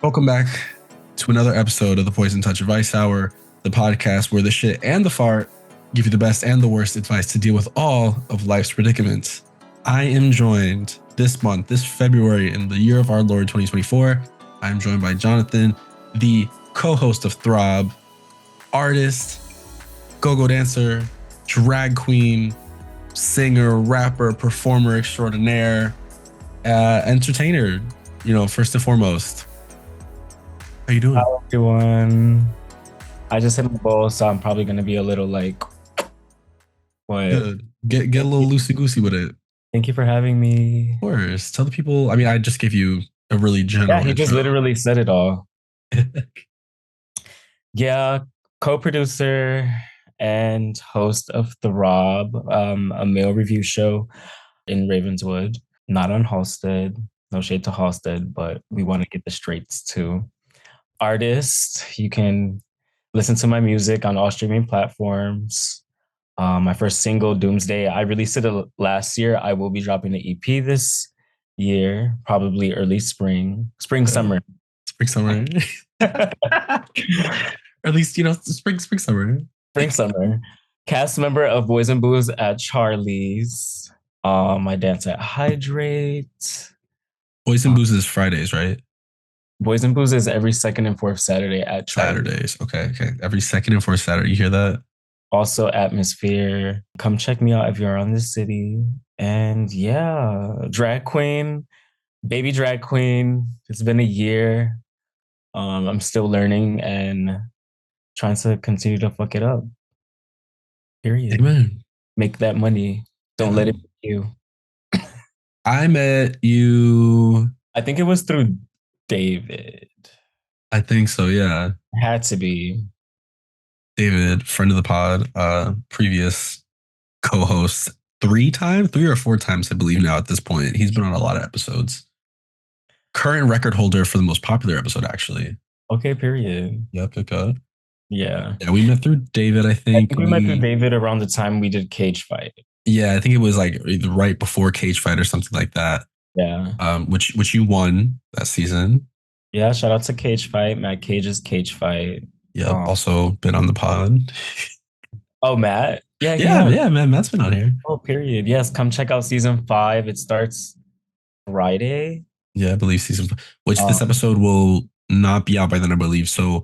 Welcome back to another episode of the Poison Touch Advice Hour, the podcast where the shit and the fart give you the best and the worst advice to deal with all of life's predicaments. I am joined this month, this February, in the year of our Lord 2024. I am joined by Jahnathan, the co-host of Throb, artist, go-go dancer, drag queen, singer, rapper, performer extraordinaire, entertainer, first and foremost. How you doing? How you doing? I just hit my bowl, so I'm probably gonna be a little like, what? Good. Get a little loosey-goosey with it. Thank you for having me. Of course. Tell the people, I just gave you a really general Yeah, he just intro. literally said it all. Yeah, co-producer and host of Throb, a male review show in Ravenswood. Not on Halstead. No shade to Halstead, but we want to get the straights too. Artist, you can listen to my music on all streaming platforms. My first single, Doomsday, I released it last year. I will be dropping the EP this year, probably early spring, summer. Spring, summer. Or at least, spring, summer. Spring, summer. Cast member of Boys and Booze at Charlie's. I dance at Hydrate. Boys and Booze is Fridays, right? Boys and Booze is every second and fourth Saturday at Charlie's. Saturdays. Okay. Every second and fourth Saturday. You hear that? Also Atmosphere. Come check me out if you're around the city. And yeah, drag queen, baby drag queen. It's been a year. I'm still learning and trying to continue to fuck it up. Period. Amen. Make that money. Don't let it be you. I met you. I think it was through David. I think so, yeah. It had to be. David, friend of the pod, previous co-host, 3 or 4 times, I believe now at this point. He's been on a lot of episodes. Current record holder for the most popular episode, actually. Okay, period. Yep. Yeah. Yeah, we met through David, I think. We met through David around the time we did Cage Fight. Yeah, I think it was like either right before Cage Fight or something like that. Yeah. Which you won that season. Yeah, shout out to Cage Fight, Matt Cage's Cage Fight. Yeah, also been on the pod. Oh, Matt? Yeah, man, Matt's been on here. Oh, period. Yes, come check out season 5. It starts Friday. Yeah, I believe season 5, which this episode will not be out by then, I believe. So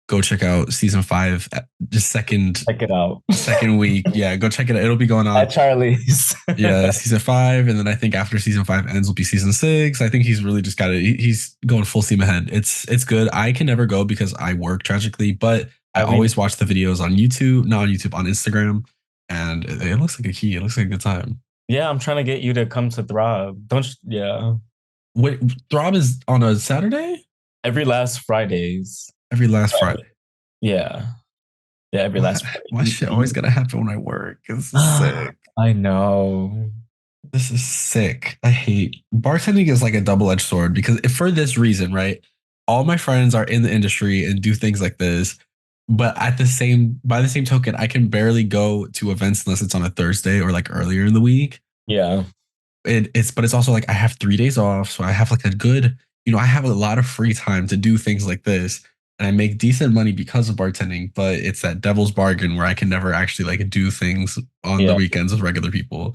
go check out season 5, just second. Check it out. Second week. Yeah, go check it out. It'll be going on at Charlie's. Yeah, season 5. And then I think after season 5 ends will be season 6. I think he's really just got it. He's going full steam ahead. It's good. I can never go because I work tragically, but I always watch the videos on YouTube, not on YouTube, on Instagram. And it looks like a key. It looks like a good time. Yeah, I'm trying to get you to come to Throb. Wait, Throb is on a Saturday? Every last Fridays. Every last Friday. Yeah. Yeah, every last Friday. My shit always gotta happen when I work. This is sick. I know. This is sick. I hate bartending is like a double-edged sword because for this reason, right? All my friends are in the industry and do things like this. But by the same token, I can barely go to events unless it's on a Thursday or like earlier in the week. Yeah. But it's also like I have 3 days off. So I have like a good, I have a lot of free time to do things like this. And I make decent money because of bartending, but it's that devil's bargain where I can never actually like do things on the weekends with regular people.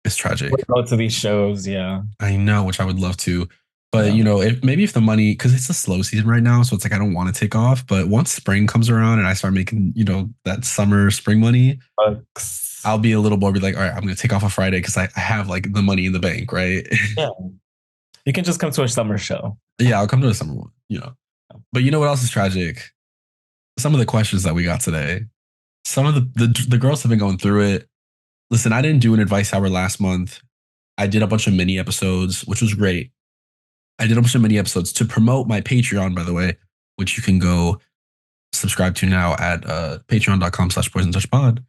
It's tragic. Go to these shows, yeah. I know, which I would love to. But, if the money, because it's a slow season right now, so it's like I don't want to take off. But once spring comes around and I start making, that summer, spring money, I'll be a little more be like, all right, I'm going to take off a Friday because I have like the money in the bank, right? Yeah. You can just come to a summer show. Yeah, I'll come to a summer one, But you know what else is tragic? Some of the questions that we got today. Some of the girls have been going through it. Listen, I didn't do an advice hour last month. I did a bunch of mini episodes, which was great. I did a bunch of mini episodes to promote my Patreon, by the way, which you can go subscribe to now at patreon.com/poisontouchpod.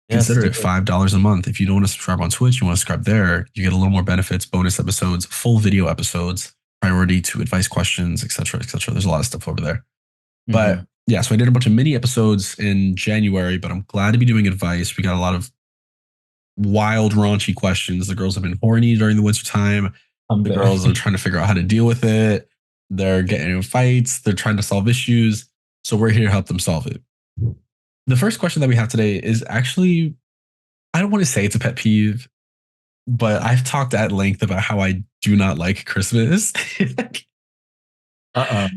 Consider it $5 a month. If you don't want to subscribe on Twitch, you want to subscribe there, you get a little more benefits, bonus episodes, full video episodes, priority to advice questions, etc., etc. There's a lot of stuff over there. But yeah, so I did a bunch of mini episodes in January, but I'm glad to be doing advice. We got a lot of wild, raunchy questions. The girls have been horny during the winter time. The girls are trying to figure out how to deal with it. They're getting in fights. They're trying to solve issues. So we're here to help them solve it. The first question that we have today is actually, I don't want to say it's a pet peeve, but I've talked at length about how I do not like Christmas. Uh-uh.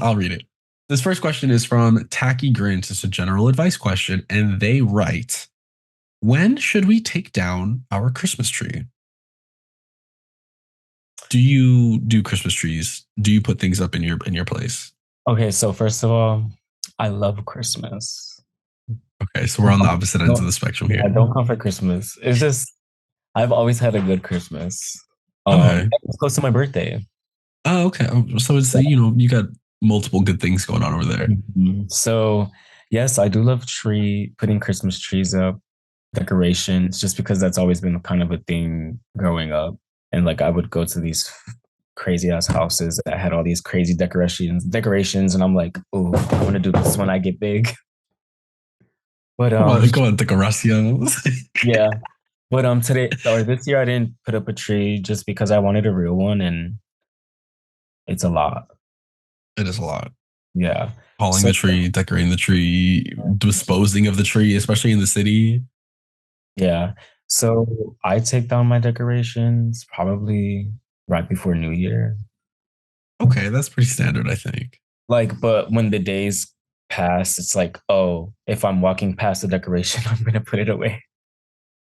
I'll read it. This first question is from Tacky Grins. It's a general advice question. And they write, when should we take down our Christmas tree? Do you do Christmas trees? Do you put things up in your place? Okay, so first of all, I love Christmas. Okay, so we're on the opposite ends of the spectrum Yeah, here. don't come for Christmas. It's just I've always had a good Christmas. Okay. It's close to my birthday. Oh, okay. So it's you got multiple good things going on over there. So yes, I do love putting Christmas trees up, decorations, just because that's always been kind of a thing growing up. And like I would go to these crazy ass houses that had all these crazy decorations, and I'm like, oh, I want to do this when I get big. But Go on, decoración. yeah. But today or this year I didn't put up a tree just because I wanted a real one, and it's a lot. It is a lot. Yeah. Hauling So the tree, decorating the tree, disposing of the tree, especially in the city. yeah. So I take down my decorations probably right before New Year. Okay, that's pretty standard, I think. Like, but when the days pass, it's like, oh, if I'm walking past the decoration, I'm gonna put it away.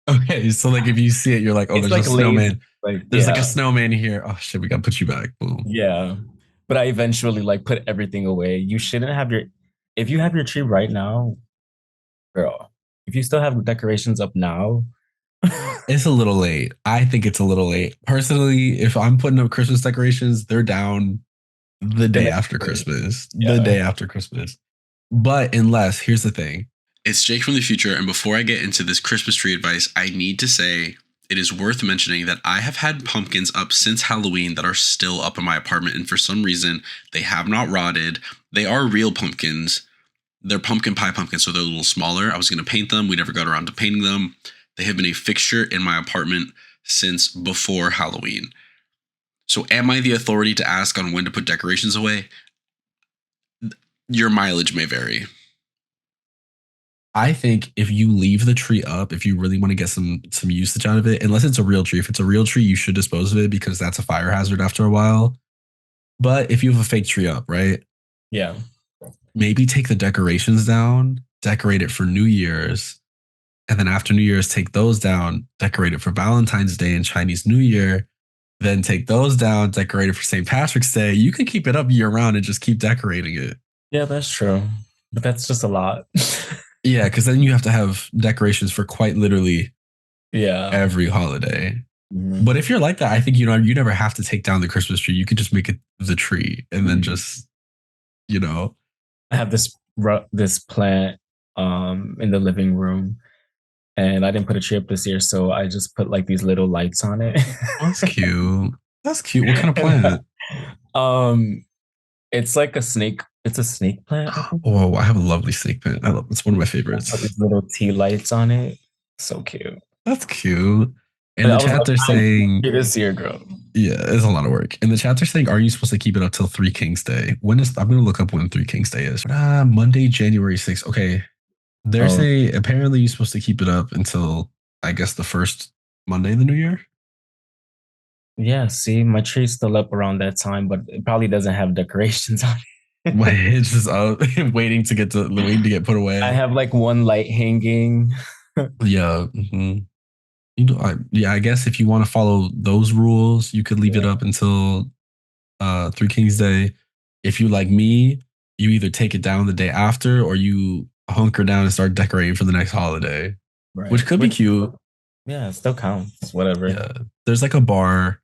Okay, so like if you see it, you're like, oh, It's there's a like lazy. snowman. Like, There's like a yeah, snowman here. Oh shit, we gotta put you back. Boom. yeah. But I eventually like put everything away. You shouldn't have your if you have your tree right now, girl, if you still have decorations up now, It's a little late. I think it's a little late. Personally, if I'm putting up Christmas decorations, they're down the the day next after day. Christmas. The Yeah. day after Christmas. But unless, here's the thing. It's Jake from the future, and before I get into this Christmas tree advice, I need to say it is worth mentioning that I have had pumpkins up since Halloween that are still up in my apartment, and for some reason, they have not rotted. They are real pumpkins. They're pumpkin pie pumpkins, so they're a little smaller. I was going to paint them. We never got around to painting them. They have been a fixture in my apartment since before Halloween. So, am I the authority to ask on when to put decorations away? Your mileage may vary. I think if you leave the tree up, if you really want to get some usage out of it, unless it's a real tree, if it's a real tree, you should dispose of it because that's a fire hazard after a while. But if you have a fake tree up, right? Yeah. Maybe take the decorations down, decorate it for New Year's, and then after New Year's, take those down, decorate it for Valentine's Day and Chinese New Year, then take those down, decorate it for St. Patrick's Day. You can keep it up year round and just keep decorating it. Yeah, that's true. But that's just a lot. Yeah, because then you have to have decorations for quite literally Yeah. every holiday. Mhm. But if you're like that, I think you never have to take down the Christmas tree. You could just make it the tree and then just you know. I have this plant in the living room, and I didn't put a tree up this year, so I just put like these little lights on it. Oh, that's cute. That's cute. What kind of And, plant? it's like a snake. It's a snake plant, I think. Oh, I have a lovely snake plant. I love it's one of my I put favorites. these little tea lights on it. So cute. That's cute. In But the I was chat, like, they're saying, this year, girl. yeah, it's a lot of work. In the chat, they're saying, are you supposed to keep it up till Three Kings Day? I'm going to look up when Three Kings Day is. Monday, January 6th. Okay. They're Oh, saying apparently you're supposed to keep it up until, I guess, the first Monday of the new year. yeah. See, my tree's still up around that time, but it probably doesn't have decorations on it. It's just waiting to get put I away. have like one light hanging. Yeah. I guess if you want to follow those rules, you could leave it Yeah, up until Three Kings Day. If you like me, you either take it down the day after or you hunker down and start decorating for the next holiday, which right. could be cute. Yeah, it still counts. Whatever. Yeah. There's like a bar.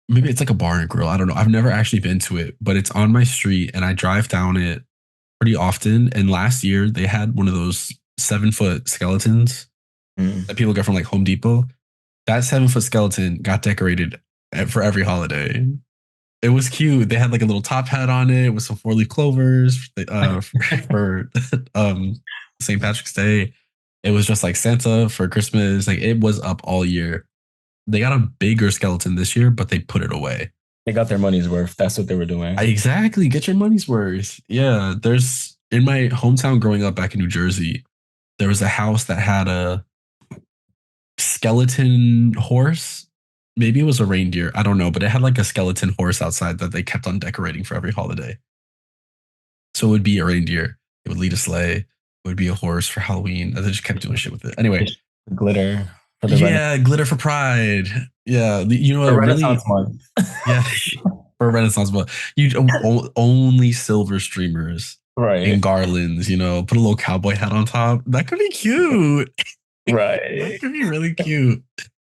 Maybe it's like a bar and grill. I don't know. I've never actually been to it, but it's on my street and I drive down it pretty often. And last year they had one of those 7 foot skeletons Mm. that people get from like Home Depot. That 7 foot skeleton got decorated for every holiday. It was cute. They had like a little top hat on it with some 4 leaf clovers for St. Patrick's Day. It was just like Santa for Christmas. Like it was up all year. They got a bigger skeleton this year, but they put it away. They got their money's worth. That's what they were doing. Exactly. Get your money's worth. Yeah. There's in my hometown growing up back in New Jersey, there was a house that had a skeleton horse. Maybe it was a reindeer. I don't know, but it had like a skeleton horse outside that they kept on decorating for every holiday. So it would be a reindeer. It would lead a sleigh. It would be a horse for Halloween. And they just kept doing shit with it. Anyway, Glitter for the yeah, glitter for pride. Yeah, you know what? Renaissance Really, month. yeah, for Renaissance, but only silver streamers and Right. garlands. Put a little cowboy hat on top. That could be cute. That Right. could be really cute.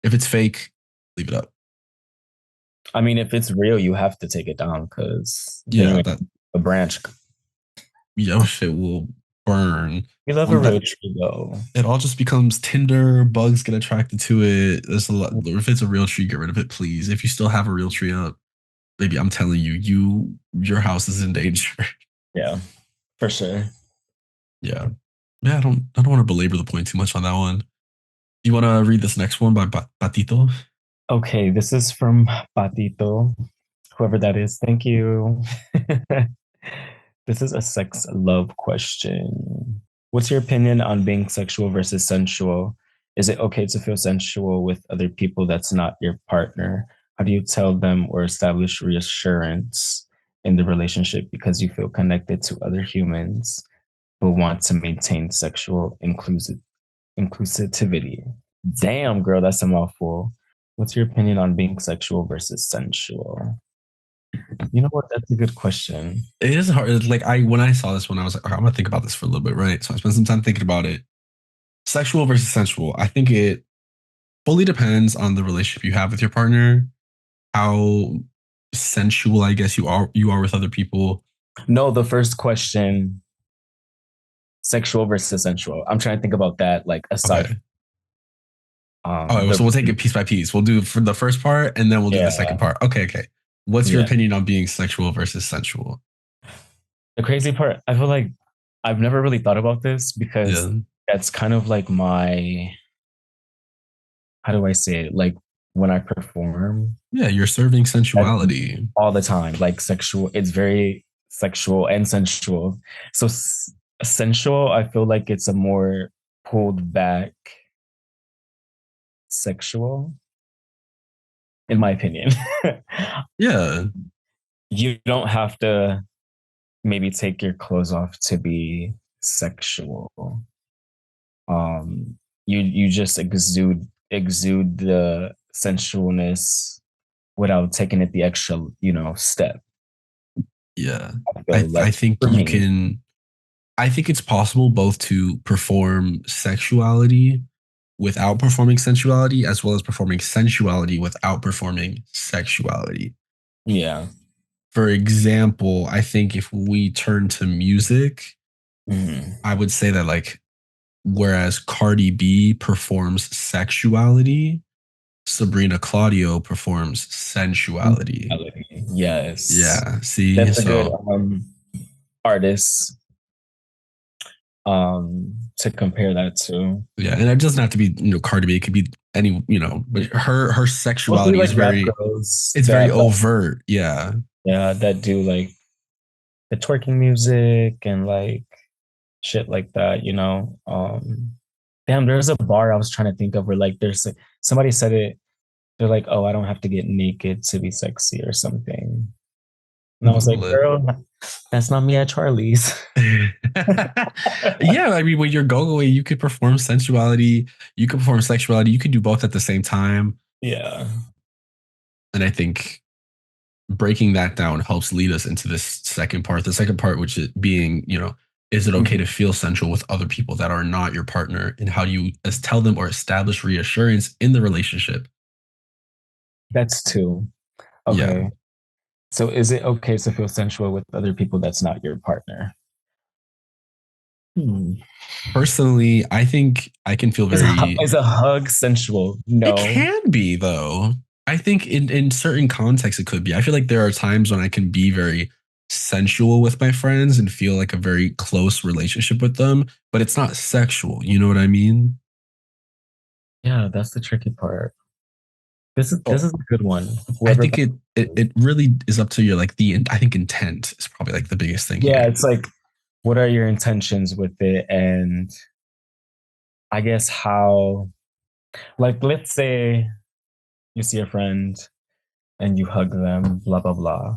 If it's fake, leave it up. I mean, if it's real, you have to take it down because then Yeah, you that a branch. shit will burn. We love a Um, that real tree though. it all just becomes Tinder. Bugs get attracted to it. There's a lot. If it's a real tree, get rid of it, please. If you still have a real tree up, baby, I'm telling you, your house is in danger. Yeah, for sure. Yeah, yeah. I don't want to belabor the point too much on that one. You want to read this next one by Patito? Okay, this is from Patito, whoever that is. Thank you. This is a sex love question. What's your opinion on being sexual versus sensual? Is it okay to feel sensual with other people that's not your partner? How do you tell them or establish reassurance in the relationship because you feel connected to other humans but want to maintain sexual inclusivity? Damn, girl, that's a mouthful. What's your opinion on being sexual versus sensual? You know what? That's a good question. It is hard. Like when I saw this one, I was like, "Okay, I'm gonna think about this for a little bit, right?" So I spent some time thinking about it. Sexual versus sensual. I think it fully depends on the relationship you have with your partner, how sensual I guess you are with other people. No, the first question, sexual versus sensual. I'm trying to think about that, like aside Okay. All right, the so we'll take it piece by piece. We'll do for the first part and then we'll do the second yeah, part. Okay, okay. What's your yeah. opinion on being sexual versus sensual? The crazy part, I feel like I've never really thought about this because Yeah. that's kind of like my, how do I say it? Like when I perform, Yeah, you're serving that's sensuality. all the time, like sexual, it's very sexual and sensual. So sensual, I feel like it's a more pulled back sexual, in my opinion. Yeah. You don't have to maybe take your clothes off to be sexual. You just exude the sensualness without taking it the extra, step. Yeah. I I feel like I think for you me, can I think it's possible both to perform sexuality without performing sensuality as well as performing sensuality without performing sexuality. yeah. For example, I think if we turn to music, Mhm. I would say that like whereas Cardi B performs sexuality, Sabrina Claudio performs sensuality. Yes, Yeah, see, that's a good so artist to compare that to. yeah, and it doesn't have to be Cardi B. It could be any but her Mostly sexuality is like rap very girls it's very that overt. Yeah, yeah that do like the twerking music and like shit like that, damn, there's a bar I was trying to think of where like somebody said it, they're like, oh, I don't have to get naked to be sexy or something. And I was like, Google it. girl, that's not me at Charlie's. Yeah, I mean, when you're going away, you could perform sensuality, you could perform sexuality, you could do both at the same time. Yeah. And I think breaking that down helps lead us into this second part. The second part, which is being, is it okay Mhm. to feel sensual with other people that are not your partner? And how do you tell them or establish reassurance in the relationship? That's two. Yeah. Okay. So is it okay to feel sensual with other people that's not your partner? Hmm. Personally, I think I can feel very Is a hug sensual? it No. can be though. I think in certain contexts it could be. I feel like there are times when I can be very sensual with my friends and feel like a very close relationship with them, but it's not sexual. You know what I mean? Yeah, that's the tricky part. This Oh, is a good one. I Whoever think got it really is up to your like the I think intent is probably like the biggest thing yeah, here. it's like what are your intentions with it? And I guess how like let's say you see a friend and you hug them, blah blah blah.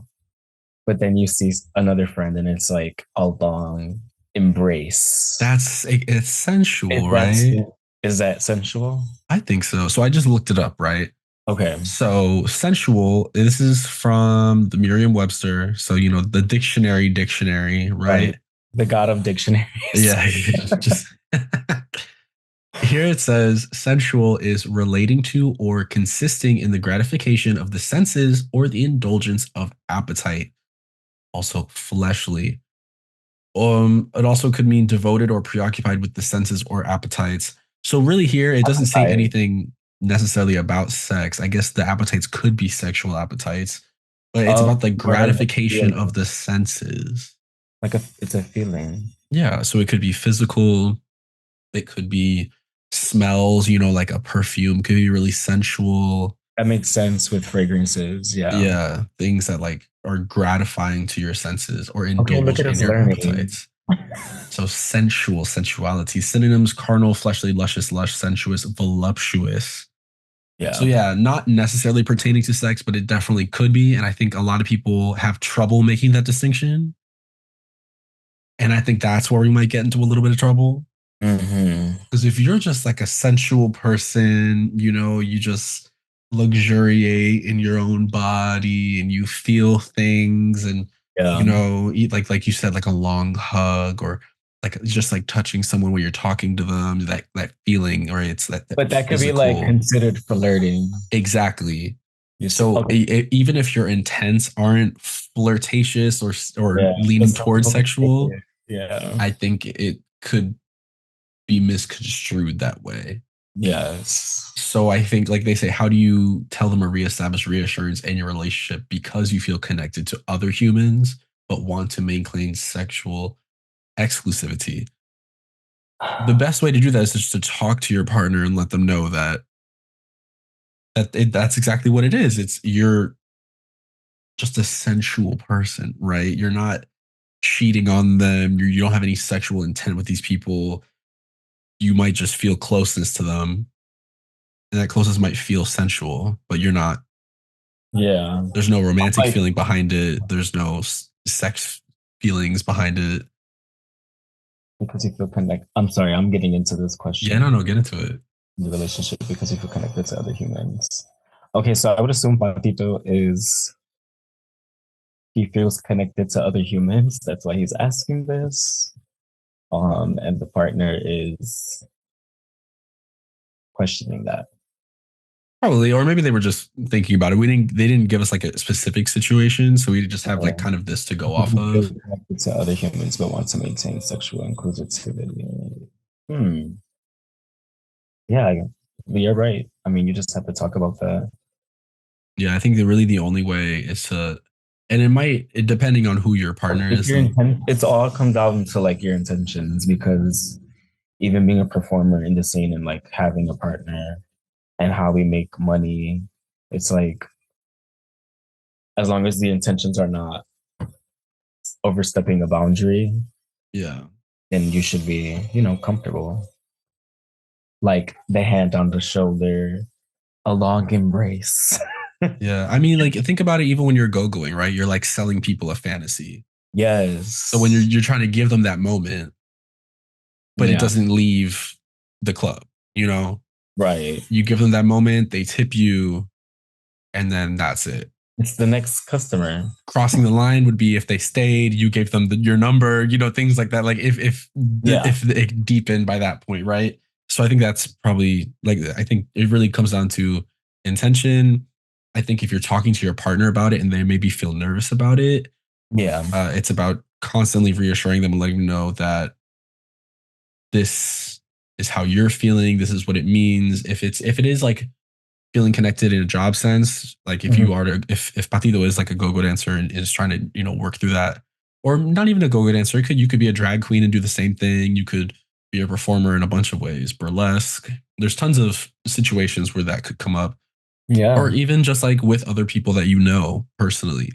But then you see another friend and it's like a long embrace. It's Is sensual, that right? is that sensual? I think so. So I just looked it up, right? Okay, So sensual, this is from the Merriam-Webster. So, the dictionary, right. right? The god of dictionaries. Yeah, just here it says sensual is relating to or consisting in the gratification of the senses or the indulgence of appetite, also fleshly. It also could mean devoted or preoccupied with the senses or appetites. So really here, it doesn't say Appetite. anything necessarily about sex. I guess the appetites could be sexual appetites, but it's Oh, about the more like a gratification of feeling. the senses. Like a it's a feeling. Yeah, so it could be physical, it could be smells, like a perfume could be really sensual. That makes sense with fragrances. Yeah. Yeah, things that like are gratifying to your senses or Okay, look indulge at in us your learning. appetites. So sensual, sensuality, synonyms, carnal, fleshly, luscious, lush, sensuous, voluptuous. So Yeah. yeah, not necessarily pertaining to sex, but it definitely could be. And I think a lot of people have trouble making that distinction. And I think that's where we might get into a little bit of trouble. Hmm. Because if you're just like a sensual person, you just luxuriate in your own body and you feel things and Yeah. eat like you said, like a long hug or like just like touching someone when you're talking to them, that feeling, or it's that But that could be like physical. considered flirting. Exactly. You see, So okay, even if your intents aren't flirtatious or yeah, leaning just some towards people can take sexual, it. Yeah. I think it could be misconstrued that way. Yes. So I think, like they say, how do you tell them or reestablish reassurance in your relationship because you feel connected to other humans but want to maintain sexual exclusivity? The best way to do that is just to talk to your partner and let them know that's exactly what it is. It's you're just a sensual person, right? You're not cheating on them. You don't have any sexual intent with these people. You might just feel closeness to them, and that closeness might feel sensual, but you're not. Yeah. There's no romantic Like feeling behind it. There's no sex feelings behind it. because you feel connected. I'm sorry, I'm getting into this Yeah, no, question. no, get into it. The relationship because you feel connected to other humans. Okay, so I would assume Patito is he feels connected to other humans. That's why he's asking this. And the partner is questioning that. Probably, or maybe they were just thinking about it. They didn't give us like a specific situation, so we just have like Yeah. kind of this to go He off feels of. connected to other humans but wants to maintain sexual inclusivity. Hmm. Yeah, you're right. I mean, you just have to talk about that. Yeah, I think that really the only way is to, and depending on who your partner If is, your though. intent, it's all come down to like your intentions because even being a performer in the scene and like having a partner and how we make money, it's like as long as the intentions are not overstepping a boundary, Yeah. then you should be, comfortable. Like the hand on the shoulder, a long embrace. Yeah. I mean, like think about it even when you're go-going, right? You're like selling people a fantasy. So when you're Yes. you're trying to give them that moment, but it Yeah. doesn't leave the club, you know? Right. You give them that moment, they tip you, and then that's it. It's the next customer. Crossing the line would be if they stayed, you gave them your number, things like that. Like Yeah. if it deepened by that point, right? So I think that's probably like I think it really comes down to intention. I think if you're talking to your partner about it and they maybe feel nervous about it, Yeah. it's about constantly reassuring them and letting them know that this is how you're feeling. This is what it means. If it is like feeling connected in a job sense, like if Mhm. you are to, if Patido is like a go-go dancer and is trying to work through that, or not even a go-go dancer, you could be a drag queen and do the same thing. You could be a performer in a bunch of ways, burlesque. There's tons of situations where that could come up. or Yeah. even just like with other people that you know personally.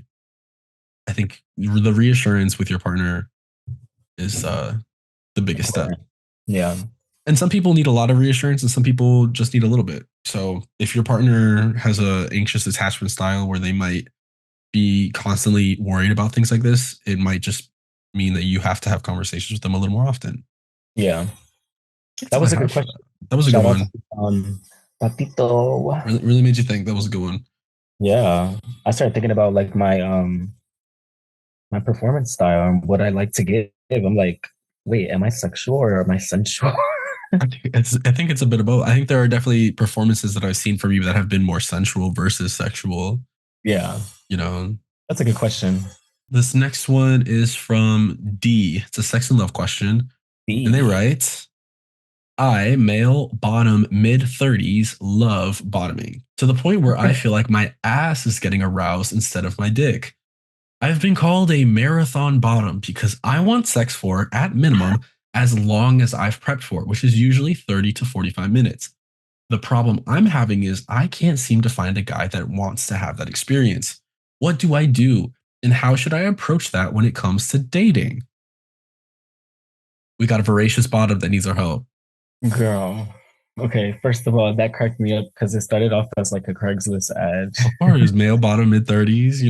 I think the reassurance with your partner is the biggest step. Important. Yeah. And some people need a lot of reassurance and some people just need a little bit. So if your partner has a anxious attachment style where they might be constantly worried about things like this, it might just mean that you have to have conversations with them a little more often. Yeah. That's That all I was a have good for that. question. That was a good Shout out to one. Patito. Really, really made you think. That was a good one. Yeah. I started thinking about like my performance style and what I like to give. I'm like, wait, am I sexual or am I sensual? I think it's a bit of both. I think there are definitely performances that I've seen from you that have been more sensual versus sexual. Yeah. You know, That's a good question. this next one is from D. It's a sex and love question. And they B. write, I, male, bottom, mid 30s, love bottoming to the point where I feel like my ass is getting aroused instead of my dick. I've been called a marathon bottom because I want sex for, at minimum, as long as I've prepped for it, which is usually 30 to 45 minutes. The problem I'm having is I can't seem to find a guy that wants to have that experience. What do I do? And how should I approach that when it comes to dating? We got a voracious bottom that needs our help. Girl. Okay, first of all, that cracked me up because it started off as like a Craigslist ad. Of course, male bottom mid 30s,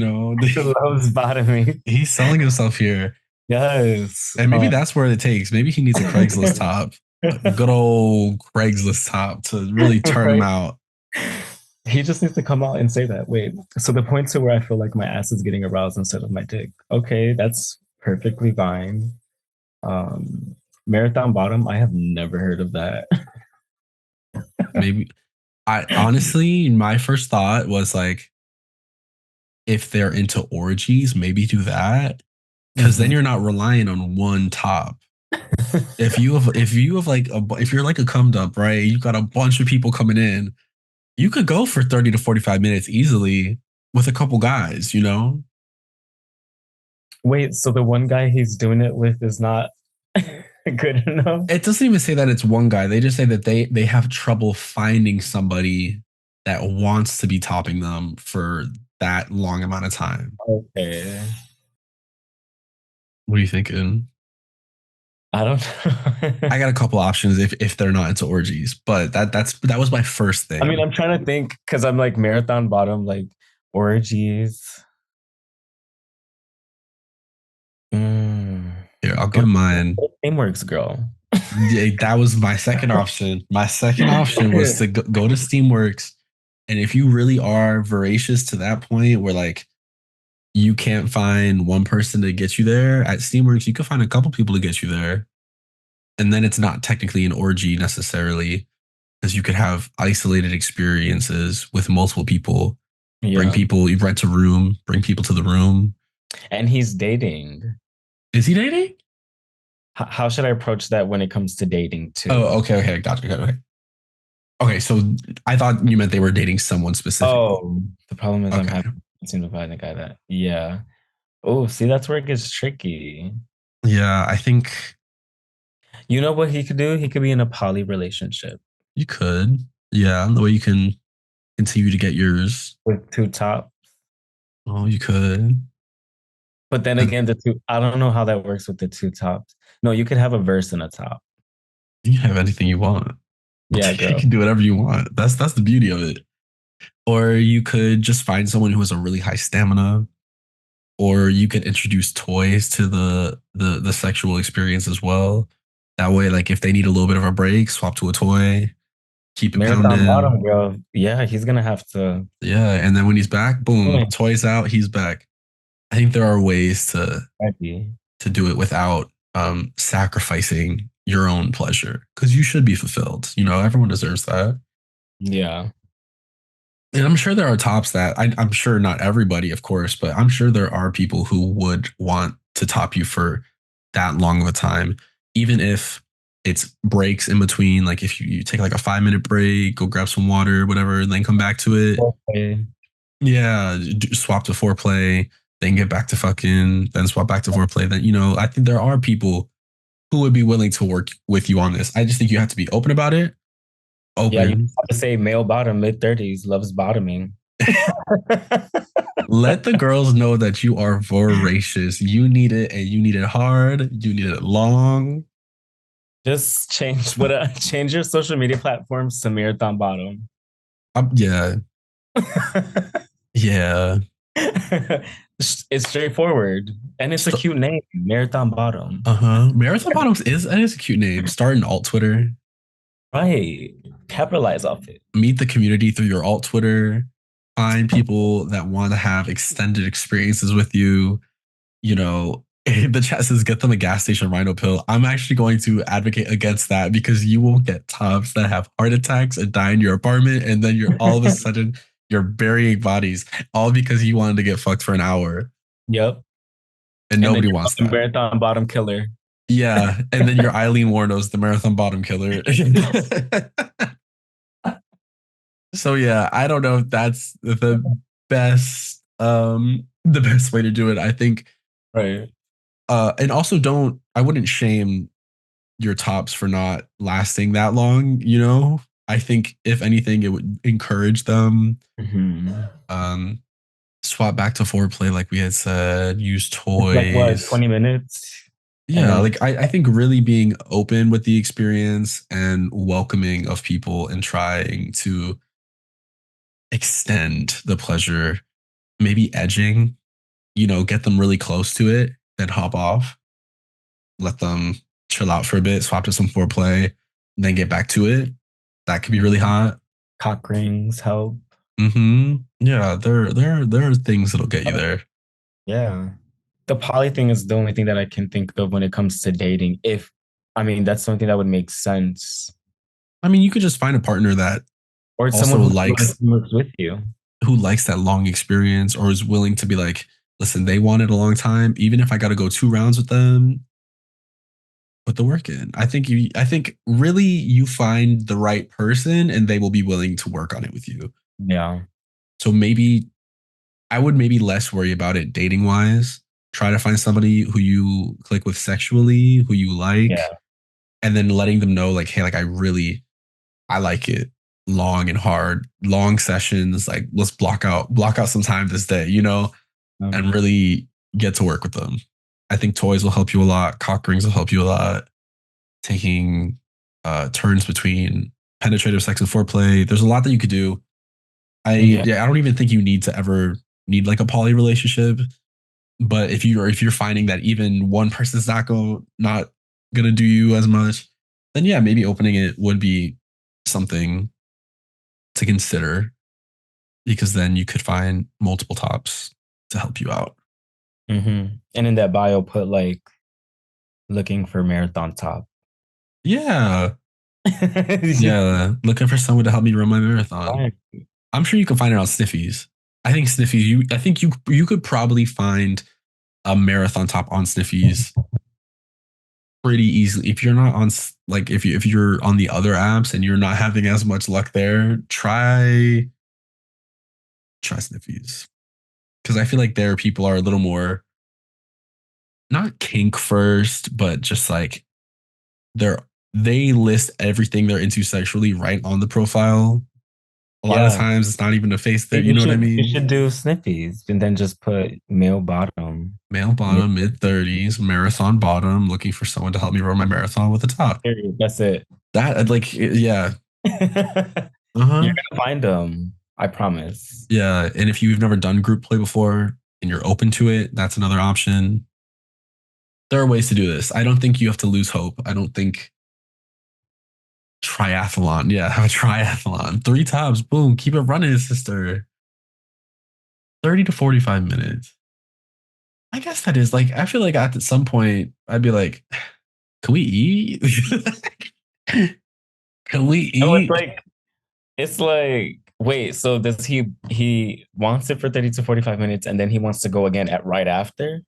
Loves bottoming. he's selling himself here. Yes. And maybe that's where it takes. Maybe he needs a Craigslist top, a good old Craigslist top to really turn him Right. out. He just needs to come out and say that. Wait, so the point to where I feel like my ass is getting aroused instead of my dick. Okay, that's perfectly fine. Um, Marathon bottom, I have never heard of that. Maybe I honestly, my first thought was like, if they're into orgies, maybe do that. Cause then Mhm. you're not relying on one top. If you're like a cum dump, right? You've got a bunch of people coming in, you could go for 30 to 45 minutes easily with a couple guys, you know? Wait, so the one guy he's doing it with is not good enough? It doesn't even say that it's one guy. They just say that they have trouble finding somebody that wants to be topping them for that long amount of time. Okay. What are you thinking? I don't know. I got a couple options if they're not into orgies, but that was my first I mean, thing. I'm trying to think because I'm like marathon bottom, like orgies. Mm. Here, I'll Go give to mine. Steamworks, girl. Yeah, that was my second option. My second option was to go to Steamworks, and if you really are voracious to that point where like you can't find one person to get you there at Steamworks, you can find a couple people to get you there. And then it's not technically an orgy necessarily, because you could have isolated experiences with multiple people. Bring Yeah. people, you rent a room, bring people to the room. And he's dating. Is he dating? How should I approach that when it comes to dating too? Oh, okay, okay, gotcha. Okay, okay. So I thought you meant they were dating someone specifically. Oh, the problem is I'm Okay, having to find a guy that, yeah. Oh, see, that's where it gets tricky. yeah, I think You know what he could do? He could be in a poly relationship you could. Yeah, the way you can continue to get yours. with two top. Oh, you could. But then And again, the two, I don't know how that works with the two tops. No, you could have a verse and a top. you can have anything you want. Yeah, You girl. can do whatever you want. That's the beauty of it. Or you could just find someone who has a really high stamina, or you could introduce toys to the sexual experience as well. That way, like if they need a little bit of a break, swap to a toy, keep it Marathon pounding. bottom, girl. Yeah, he's gonna have to. Yeah, and then when he's back, boom, Mm, toys out, he's back. I think there are ways Ready. to do it without sacrificing your own pleasure because you should be fulfilled. You know, everyone deserves that. Yeah. And I'm sure there are tops that I'm sure not everybody, of course, but I'm sure there are people who would want to top you for that long of a time, even if it's breaks in between. Like if you take like a 5 minute break, go grab some water, whatever, and then come back to it. Okay. Yeah, swap to foreplay, then get back to fucking, then swap back to foreplay. Then, I think there are people who would be willing to work with you on this. I just think you have to be open about it Yeah, you Open. have to say male bottom, mid-30s, loves bottoming. Let the girls know that you are voracious. You need it and you need it hard. You need it long. Just change your social media platforms to marathon bottom. Yeah. Yeah. It's straightforward and it's a St- cute name, marathon bottom. uh-huh. Marathon Bottoms is a cute name. Start an alt Twitter. Right. Capitalize off it. Meet the community through your alt Twitter. Find people that want to have extended experiences with you. You know, the chat says get them a gas station rhino pill. I'm actually going to advocate against that because you will get tops that have heart attacks and die in your apartment, and then you're all of a sudden you're burying bodies all because you wanted to get fucked for an hour, Yep. and And then nobody you're wants the that. marathon bottom killer. Yeah, and then you're Eileen Warnos, the marathon bottom killer. So yeah, I don't know if that's the best way to do it. I think Right. and also don't I wouldn't shame your tops for not lasting that long, you know? I think if anything, it would encourage them. Mhm. Um, Swap back to foreplay, like we had said, use It's like what, toys. 20 minutes? And Yeah, then like I think really being open with the experience and welcoming of people and trying to extend the pleasure, maybe edging, get them really close to it, then hop off, let them chill out for a bit, swap to some foreplay, then get back to it. That could be really hot. cock rings help. Yeah, there are things that'll get you there. Yeah. The poly thing is the only thing that I can think of when it comes to dating. If I mean that's something that would make sense. I mean, you could just find a partner that Or it's also someone who lives with you. likes that long experience or is willing to be like, listen, they wanted a long time. Even if I got to go 2 rounds with them, put the work in. I think really you find the right person and they will be willing to work on it with you. Yeah. So maybe I would maybe less worry about it dating wise. Try to find somebody who you click with sexually, who you like, Yeah. and then letting them know like, hey, like I like it long and hard, long sessions. Like let's block out some time this day, and Um, really get to work with them. I think toys will help you a lot. Cock rings will help you a lot. Taking turns between penetrative sex and foreplay. There's a lot that you could do. yeah. I don't even think you need to ever need like a poly relationship. But if you're finding that even one person's not gonna do you as much, then yeah, maybe opening it would be something to consider because then you could find multiple tops to help you out. And in that bio, put like looking for marathon top. Yeah. Yeah. Looking for someone to help me run my marathon. Right. I'm sure you can find it on Sniffies. I think you could probably find a marathon top on Sniffies pretty easily. If you're not on like if you're on the other apps and you're not having as much luck there, try Sniffies. Because I feel like there people are a little more not kink first, but just like they're they list everything they're into sexually right on the profile. A lot of Yeah. times it's not even a face there, you You know what I should you mean? should do sniffies and then just put male bottom. Male Mid- bottom, mid 30s, marathon bottom, looking for someone to help me run my marathon with a top. Period. That's it. That like yeah. You're Uh-huh. gonna find them. I promise. Yeah. And if you've never done group play before and you're open to it, that's another option. There are ways to do this. I don't think you have to lose hope. I don't think triathlon. Yeah, have a triathlon. 3 times, boom, keep it running, sister. 30 to 45 minutes. I guess that is like, I feel like at some point, I'd be like, can we eat? Can we No, eat? it's like wait, so does he wants it for 30 to 45 minutes and then he wants to go again at right after?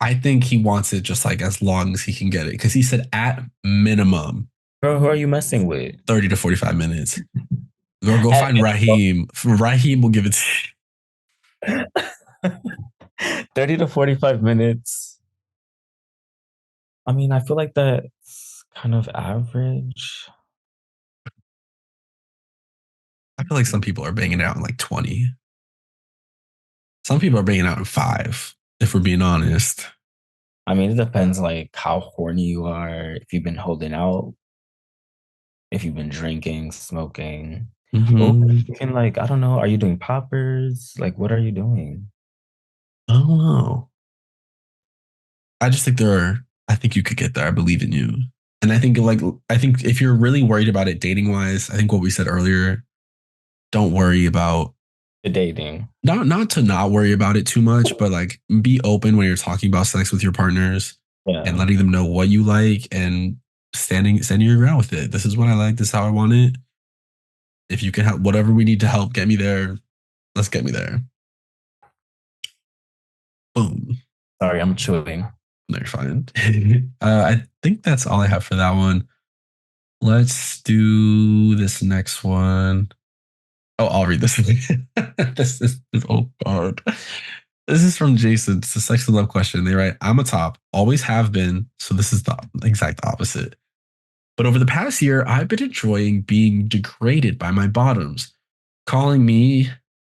I think he wants it just like as long as he can get it. Because he said at minimum Bro, who are you messing with? 30 to 45 minutes. Go At find Raheem. Raheem will give it to you. 30 to 45 minutes. I mean, I feel like that's kind of average. I feel like some people are banging out in like 20. Some people are banging out in 5, if we're being honest. I mean, it depends like how horny you are, if you've been holding out, if you've been drinking, smoking. Or Hmm. you can like, I don't know, are you doing poppers? Like, what are you doing? I don't know. I just think I think you could get there. I believe in you. And I think if you're really worried about it dating wise, I think what we said earlier, don't worry about The dating. not to not worry about it too much, but like be open when you're talking about sex with your partners and Yeah. letting them know what you like and standing your ground with it. This is what I like. This is how I want it. If you can help, whatever we need to help get me there, let's get me there. Boom. Sorry, I'm chewing. No, you're fine. I think that's all I have for that one. Let's do this next one. Oh, I'll read this. This oh god. This is from Jason. It's a sex and love question. They write, I'm a top, always have been. So this is the exact opposite. But over the past year, I've been enjoying being degraded by my bottoms, calling me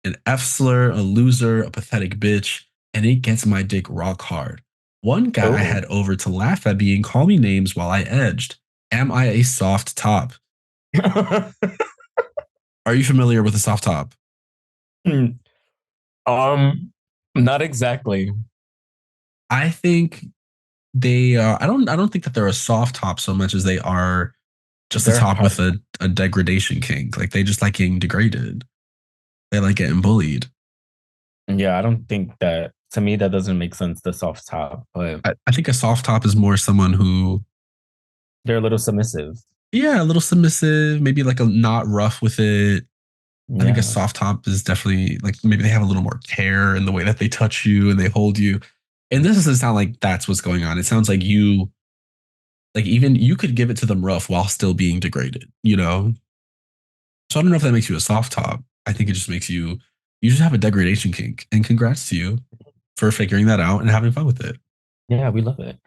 an F slur, a loser, a pathetic bitch, and it gets my dick rock hard. One guy Oh. had over to laugh at me and call me names while I edged. Am I a soft top? Are you familiar with a soft top? um, not exactly. I think I don't think that they're a soft top so much as they are just a They're top with hard. a degradation kink. Like they just like getting degraded. They like getting bullied. Yeah, I don't think that to me that doesn't make sense, the soft top, but I think a soft top is more someone who, they're a little submissive. yeah, a little submissive, maybe like a not rough with it. I think a Yeah. soft top is definitely like maybe they have a little more care in the way that they touch you and they hold you. And this doesn't sound like that's what's going on. It sounds like like even you could give it to them rough while still being degraded, you know? So I don't know if that makes you a soft top. I think it just makes you just have a degradation kink. And congrats to you for figuring that out and having fun with it. Yeah, we love it.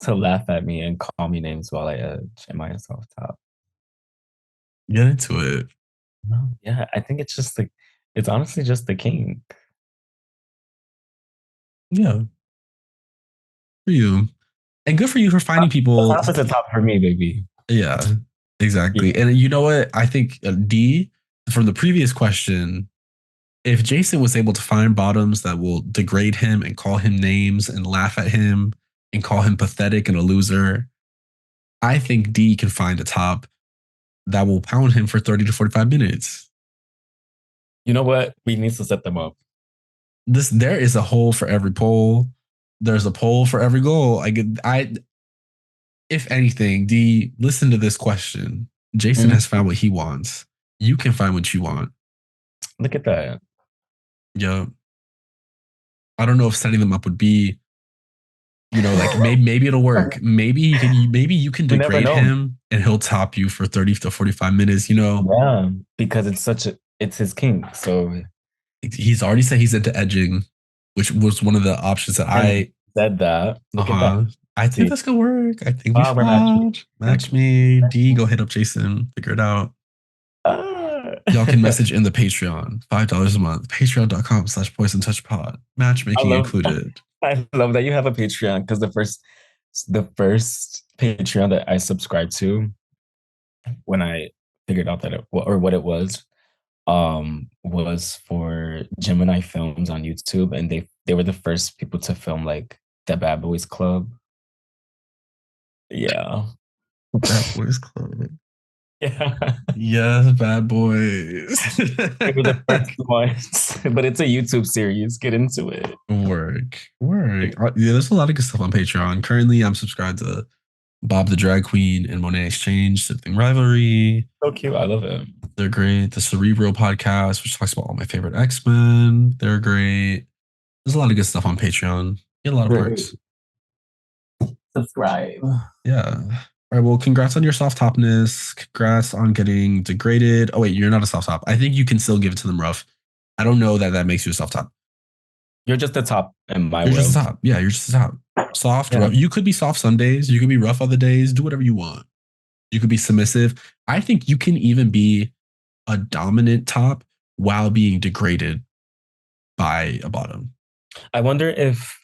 To laugh at me and call me names while I edge. Am I a soft top? Get into it. No. Yeah, I think it's just like it's honestly just the king. Yeah, for you. And good for you for finding The people. top is the top for me, baby. Yeah, exactly. Yeah. And you know what? I think D, from the previous question, if Jason was able to find bottoms that will degrade him and call him names and laugh at him and call him pathetic and a loser, I think D can find a top that will pound him for 30 to 45 minutes. You know what? We need to set them up. There is a hole for every pole. There's a pole for every goal. If anything, D, listen to this question. Jason Mm, has found what he wants. You can find what you want. look at that. Yo, I don't know if setting them up would be, like maybe it'll work. Maybe you can You never degrade know. him and he'll top you for 30 to 45 minutes. Yeah, because it's his king. So He's already said he's into edging, which was one of the options that and I said that. Look at that. uh-huh. I think See, that's gonna work. I think we we're matching. match. Match me. D, go hit up Jason. Figure it out. Ah. Y'all can message in the Patreon, $5 a month, patreon.com/poison touch pod. I Matchmaking love included. I love that you have a Patreon because the first Patreon that I subscribed to when I figured out that or what it was for Gemini Films on YouTube, and they were the first people to film like the Bad Boys Club. Yeah. Bad Boys Club. Yeah. Yes, bad boys. They were the first ones. But it's a YouTube series. Get into it. Work. Work. Yeah, there's a lot of good stuff on Patreon. Currently, I'm subscribed to Bob the Drag Queen and Monet Exchange, Sibling Rivalry. So cute. I love it. They're great. The Cerebral podcast, which talks about all my favorite X-Men. They're great. There's a lot of good stuff on Patreon. Get a lot of Great. perks. Subscribe. Yeah. All right. Well, congrats on your soft topness. Congrats on getting degraded. Oh, wait, you're not a soft top. I think you can still give it to them rough. I don't know that that makes you a soft top. You're just the top in my You're just a world. top. Yeah, you're just a top. Soft, Yeah. rough. You could be soft some days. You could be rough other days. Do whatever you want. You could be submissive. I think you can even be a dominant top while being degraded by a bottom. I wonder if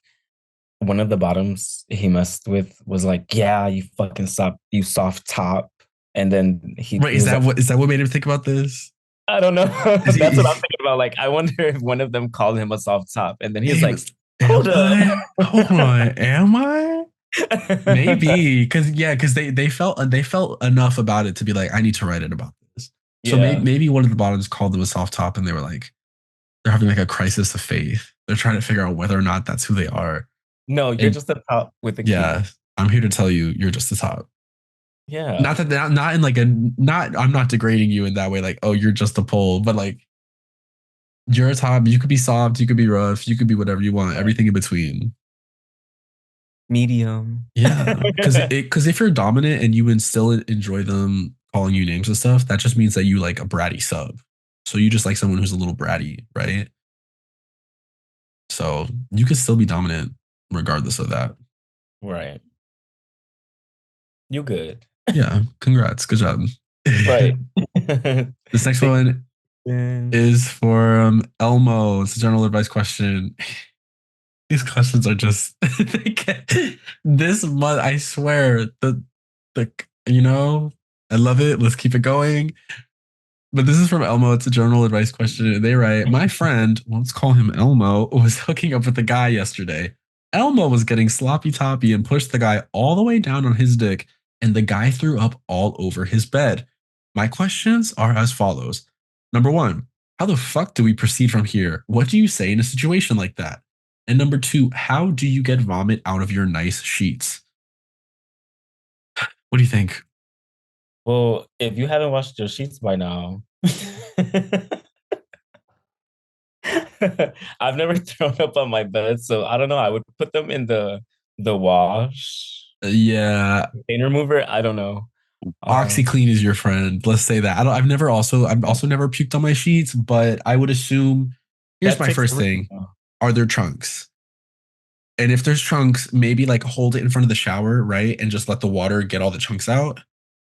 one of the bottoms he messed with was like, "Yeah, you fucking stop, you soft top," and then Right? he was like, Is that what made him think about this? "I don't know." Is That's what I'm he? thinking about. Like, I wonder if one of them called him a soft top, and then he was He like, was. Am "Hold up." I? Hold on. Am I? Maybe because yeah, because they felt enough about it to be like, I need to write it about this. So Yeah. maybe one of the bottoms called them a soft top, and they were like, they're having like a crisis of faith. They're trying to figure out whether or not that's who they are. No, you're And just a top with a key. yeah, I'm here to tell you, you're just the top. Yeah. Not that not in like a not. I'm not degrading you in that way. Like, oh, you're just a pole, but like you're a top. You could be soft. You could be rough. You could be whatever you want. Everything in between. Medium. Yeah, because if you're dominant and you would still enjoy them calling you names and stuff, that just means that you like a bratty sub. So you just like someone who's a little bratty, right? So you could still be dominant regardless of that. Right. You good. Yeah, congrats, good job. Right. This next Thank one you. is for Elmo. It's a general advice question. These questions are just they get, this month. I swear the you know I love it. Let's keep it going. But this is from Elmo. It's a general advice question. They write, my friend, well, let's call him Elmo, was hooking up with a guy yesterday. Elmo was getting sloppy toppy and pushed the guy all the way down on his dick, and the guy threw up all over his bed. My questions are as follows. Number one, how the fuck do we proceed from here? What do you say in a situation like that? And number two, how do you get vomit out of your nice sheets? What do you think? Well, if you haven't washed your sheets by now, I've never thrown up on my bed, so I don't know. I would put them in the wash Yeah, stain remover. I don't know. OxyClean is your friend. Let's say that. I've also never puked on my sheets, but I would assume here's That my fixes first everything thing. though. Are there trunks? And if there's trunks, maybe like hold it in front of the shower, right? And just let the water get all the chunks out.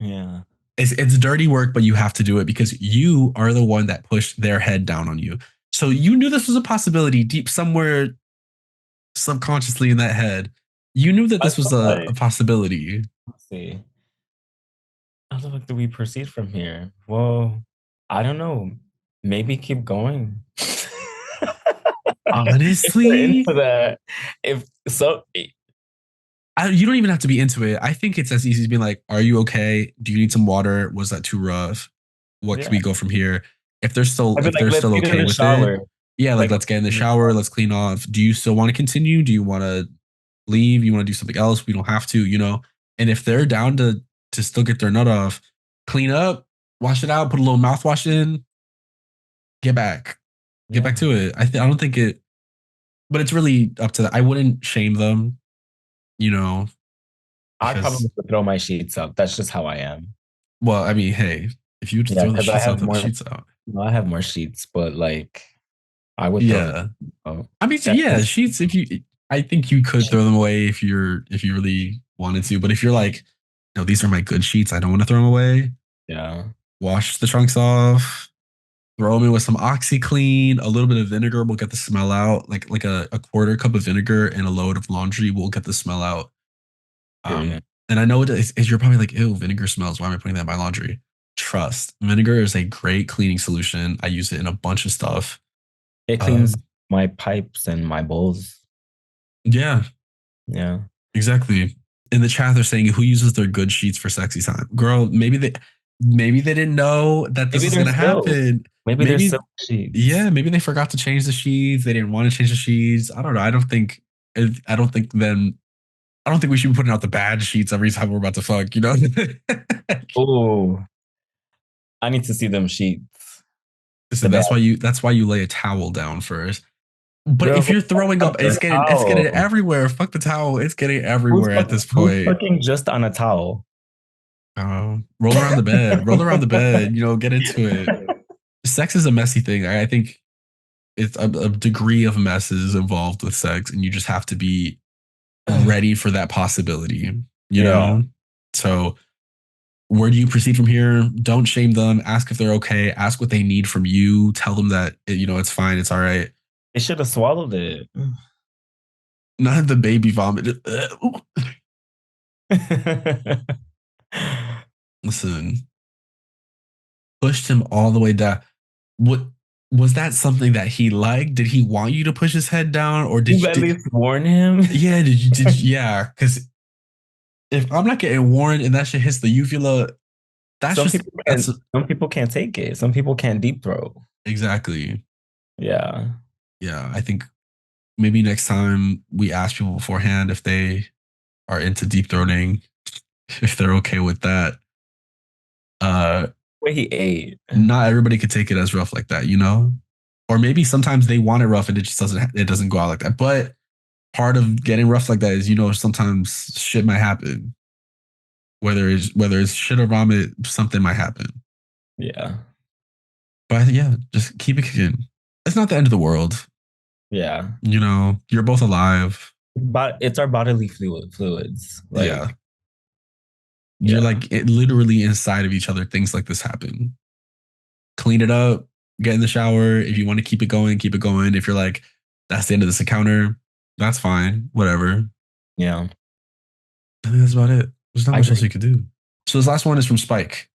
Yeah. It's dirty work, but you have to do it because you are the one that pushed their head down on you. So you knew this was a possibility deep somewhere subconsciously in that head. You knew that I this was feel a like, possibility. let's see. How the fuck do we proceed from here? Well, I don't know. Maybe keep going. If we're Honestly, into that. If so, you don't even have to be into it. I think it's as easy as being like, "Are you okay? Do you need some water? Was that too rough? What can yeah. we go from here?" I'd be If like, they're let's still get in okay the with it, shower. yeah, like Like, let's get in the shower, let's clean off. Do you still want to continue? Do you want to leave? You want to do something else? We don't have to, you know. And if they're down to still get their nut off, clean up, wash it out, put a little mouthwash in, get back, get back yeah. to it. I don't think it, but it's really up to that. I wouldn't shame them, you know, I probably because would throw my sheets up. That's just how I am. well, I mean, hey, if you just Yeah, throw the because I sheets out, have throw the more. sheets out. No, I have more sheets, but like I would throw them. Yeah. Oh, I mean, yeah, definitely. sheets. If you, I think you could throw them away if you really wanted to. But if you're like, no, these are my good sheets. I don't want to throw them away. Yeah. Wash the trunks off. Throw them in with some OxyClean. A little bit of vinegar will get the smell out. Like a quarter cup of vinegar and a load of laundry will get the smell out. Period. And I know you're probably like, ew, vinegar smells. Why am I putting that in my laundry? Trust, vinegar is a great cleaning solution. I use it in a bunch of stuff. It cleans Um, my pipes and my bowls. yeah, Yeah. exactly. In the chat, they're saying who uses their good sheets for sexy time. Girl, maybe they didn't know that this Maybe was they're gonna silk. happen. Maybe they're Maybe silk sheets. yeah, maybe they forgot to change the sheets. They didn't want to change the sheets. I don't know. I don't think then I don't think we should be putting out the bad sheets every time we're about to fuck, you know? Oh, I need to see them sheets. Listen, The bad that's why you lay a towel down first. But girl. if you're throwing up, A it's getting towel. everywhere. Fuck the towel. It's getting Who's everywhere at this who's point. fucking just on a towel? Roll around the bed. Roll around the bed. You know, get into it. Sex is a messy thing. I think it's a degree of mess is involved with sex, and you just have to be ready for that possibility. You Yeah. know, so Where do you proceed from here? Don't shame them. Ask if they're okay. Ask what they need from you. Tell them that it's fine. It's all right. They should have swallowed it. Not the baby vomit. Listen, pushed him all the way down. What was that something that he liked? Did he want you to push his head down, or You at least warn him. yeah? Did you, yeah? Because if I'm not getting warned and that shit hits the uvula, that's Some just people that's can. Some people can't take it. Some people can't deep throat. exactly. Yeah. Yeah, I think maybe next time we ask people beforehand if they are into deep throating, if they're okay with that. What he ate. Not everybody could take it as rough like that. Or maybe sometimes they want it rough and it doesn't go out like that. But part of getting rough like that is sometimes shit might happen. Whether it's shit or vomit, something might happen. Yeah. But yeah, just keep it kicking. It's not the end of the world. Yeah. You're both alive. But it's our bodily fluids. Yeah. Like, You're yeah. like literally inside of each other. Things like this happen. Clean it up, get in the shower. If you want to keep it going, keep it going. If you're like, that's the end of this encounter, that's fine. Whatever. Yeah. I think that's about it. There's not I much else agree. you could do. So this last one is from Spike.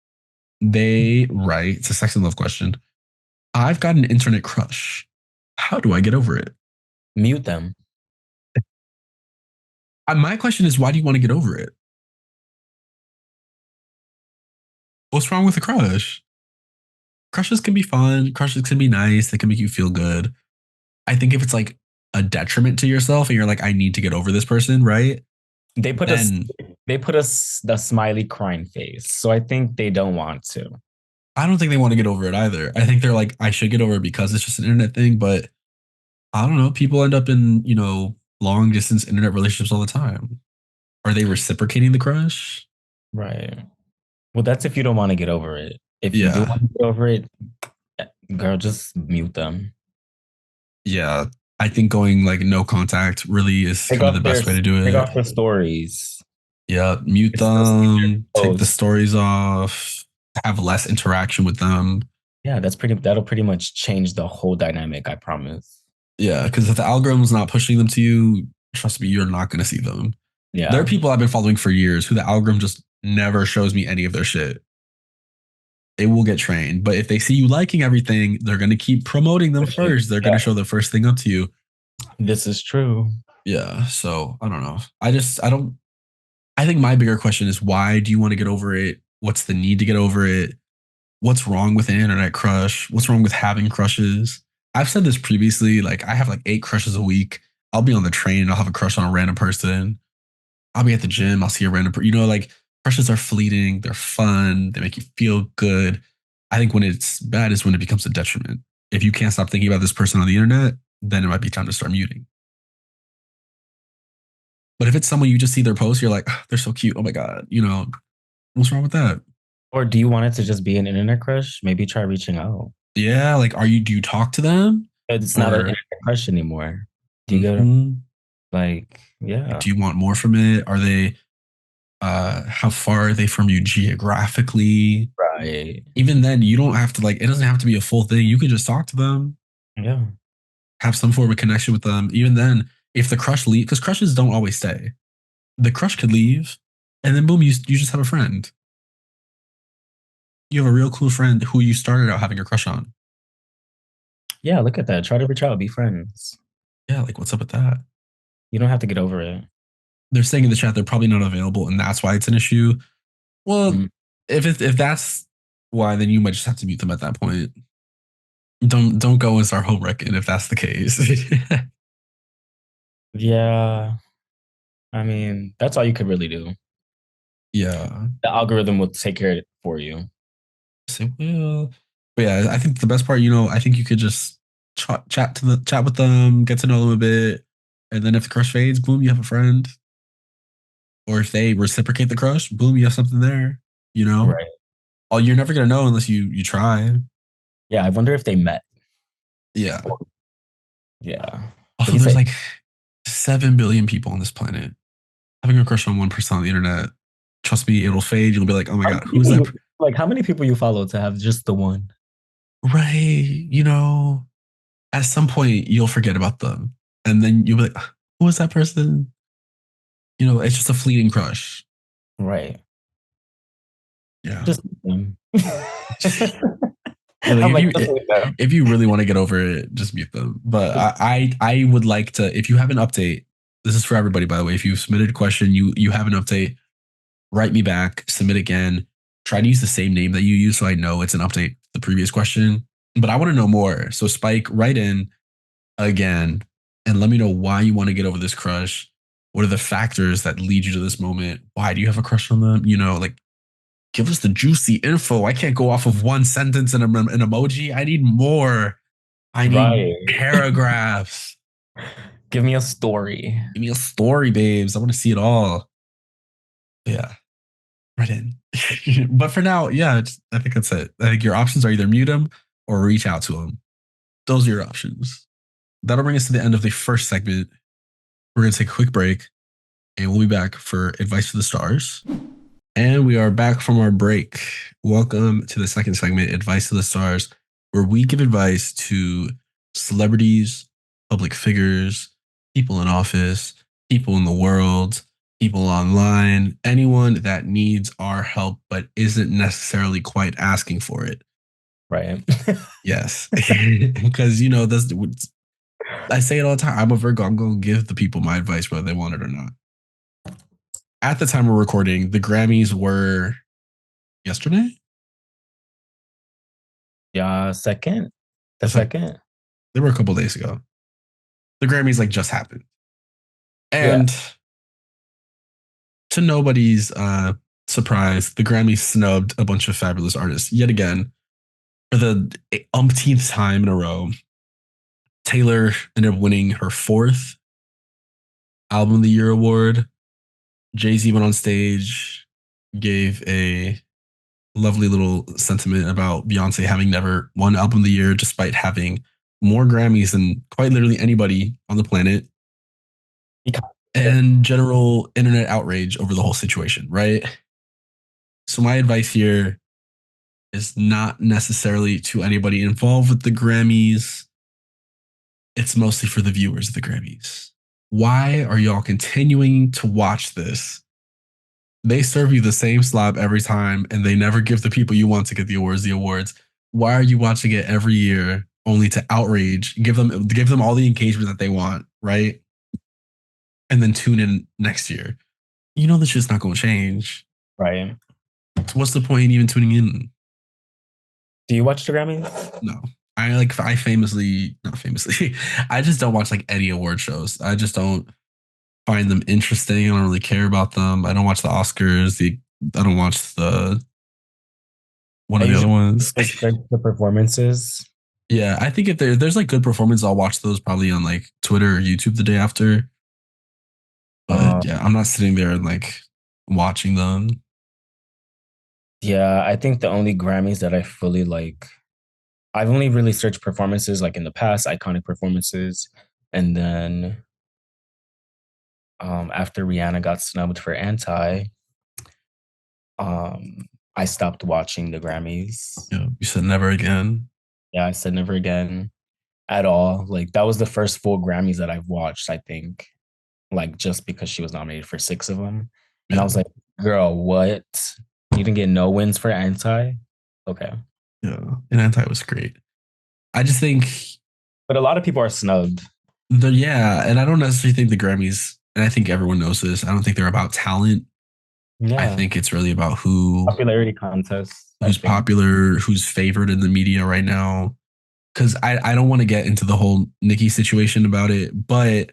They write, it's a sex and love question. I've got an internet crush. How do I get over it? Mute them. My question is, why do you want to get over it? What's wrong with a crush? Crushes can be fun. Crushes can be nice. They can make you feel good. I think if it's like a detriment to yourself and you're like, I need to get over this person, right? They put us. Then They put us the smiley crying face. So I think they don't want to. I don't think they want to get over it either. I think they're like, I should get over it because it's just an internet thing. But I don't know. People end up in, long distance internet relationships all the time. Are they reciprocating the crush? Right. Well, that's if you don't want to get over it. If you do Yeah. want to get over it, girl, just mute them. Yeah. I think going like no contact really is Take kind of the off their best way to do take it. off the stories. Yeah. Mute It's still see their them, take the posts. stories off, have less interaction with them. Yeah, that'll pretty much change the whole dynamic, I promise. Yeah. Because if the algorithm's not pushing them to you, trust me, you're not going to see them. There are Yeah. people I've been following for years who the algorithm just never shows me any of their shit. It will get trained. But if they see you liking everything, they're going to keep promoting them first. They're going to Yeah, show the first thing up to you. this is true. Yeah. So I don't know. I don't, I think my bigger question is why do you want to get over it? What's the need to get over it? What's wrong with an internet crush? What's wrong with having crushes? I've said this previously. Like I have like 8 crushes a week. I'll be on the train and I'll have a crush on a random person. I'll be at the gym. I'll see a random person. Like crushes are fleeting. They're fun. They make you feel good. I think when it's bad is when it becomes a detriment. If you can't stop thinking about this person on the internet, then it might be time to start muting. But if it's someone you just see their post, you're like, "Ah, they're so cute. Oh my God. What's wrong with that? Or do you want it to just be an internet crush? Maybe try reaching out. Yeah. Like, do you talk to them? It's not an Or internet crush anymore. Do you get mhm, like, yeah, do you want more from it? Are they, how far are they from you geographically? right? Even then, you don't have to like, it doesn't have to be a full thing. You can just talk to them, Yeah, have some form of connection with them. Even then, if the crush leave, because crushes don't always stay, the crush could leave, and then boom, you just have a friend. You have a real cool friend who you started out having a crush on. yeah. Look at that. Try to reach out, be friends. Yeah, like what's up with that? You don't have to get over it. They're saying in the chat they're probably not available, and that's why it's an issue. Well, Mm. if that's why, then you might just have to mute them at that point. Don't go and start home wrecking if that's the case. Yeah, I mean, that's all you could really do. Yeah. The algorithm will take care of it for you. Say, well, but yeah, I think the best part, I think you could just chat with them, get to know them a bit, and then if the crush fades, boom, you have a friend. Or if they reciprocate the crush, boom, you have something there. You know, Right. oh, you're never gonna know unless you try. Yeah, I wonder if they met. Yeah. Yeah. What do Also, you there's say? like 7 billion people on this planet. Having a crush on one person on the internet, trust me, it'll fade. You'll be like, oh my How God, many who's people that? like how many people you follow to have just the one? Right. At some point you'll forget about them. And then you'll be like, who was that person? It's just a fleeting crush. Right. Yeah. Just them. Yeah, like I'm like, just leave them. if you really want to get over it, just mute them. But I would like to, if you have an update, this is for everybody, by the way. If you submitted a question, you have an update, write me back, submit again. Try to use the same name that you use so I know it's an update to the previous question. But I want to know more. So Spike, write in again and let me know why you want to get over this crush. What are the factors that lead you to this moment? Why do you have a crush on them? Like give us the juicy info. I can't go off of one sentence and an emoji. I need more. I need Right. paragraphs. Give me a story. Give me a story, babes. I want to see it all. Yeah, right in. But for now, yeah, I think that's it. I think your options are either mute them or reach out to them. Those are your options. That'll bring us to the end of the first segment. We're going to take a quick break and we'll be back for Advice to the Stars. And we are back from our break. Welcome to the second segment, Advice to the Stars, where we give advice to celebrities, public figures, people in office, people in the world, people online, anyone that needs our help but isn't necessarily quite asking for it. Right. Yes. Because, that's I say it all the time. I'm a Virgo. I'm going to give the people my advice whether they want it or not. At the time we're recording, the Grammys were yesterday. Yeah, second. The It's like second. they were a couple days ago. The Grammys just happened, Yeah. and to nobody's surprise, the Grammys snubbed a bunch of fabulous artists yet again for the umpteenth time in a row. Taylor ended up winning her fourth Album of the Year award. Jay-Z went on stage, gave a lovely little sentiment about Beyonce having never won Album of the Year despite having more Grammys than quite literally anybody on the planet, and general internet outrage over the whole situation, right? So my advice here is not necessarily to anybody involved with the Grammys. It's mostly for the viewers of the Grammys. Why are y'all continuing to watch this? They serve you the same slop every time and they never give the people you want to get the awards. Why are you watching it every year only to outrage, give them all the engagement that they want, right? And then tune in next year. This shit's not going to change. Right. So what's the point in even tuning in? Do you watch the Grammys? No. I famously, not famously, I just don't watch like any award shows. I just don't find them interesting. I don't really care about them. I don't watch the Oscars. I don't watch one I of the other usually ones. just search the performances. Yeah, I think if there's like good performance, I'll watch those probably on like Twitter or YouTube the day after. But yeah, I'm not sitting there and like watching them. Yeah, I think the only Grammys that I fully like, I've only really searched performances like in the past, iconic performances, and then after Rihanna got snubbed for Anti, I stopped watching the Grammys. Yeah, you said never again. Yeah, I said never again at all. Like that was the first full Grammys that I've watched, I think. Like just because she was nominated for 6 of them. And I Yeah, was like, girl, what? You didn't get no wins for Anti? Okay. yeah, and Anti was great. I just think But a lot of people are snubbed. and I don't necessarily think the Grammys, and I think everyone knows this. I don't think they're about talent. I Yeah. think it's really about Popularity contests, I who's think. popular, who's favored in the media right now. Because I don't want to get into the whole Nicki situation about it, but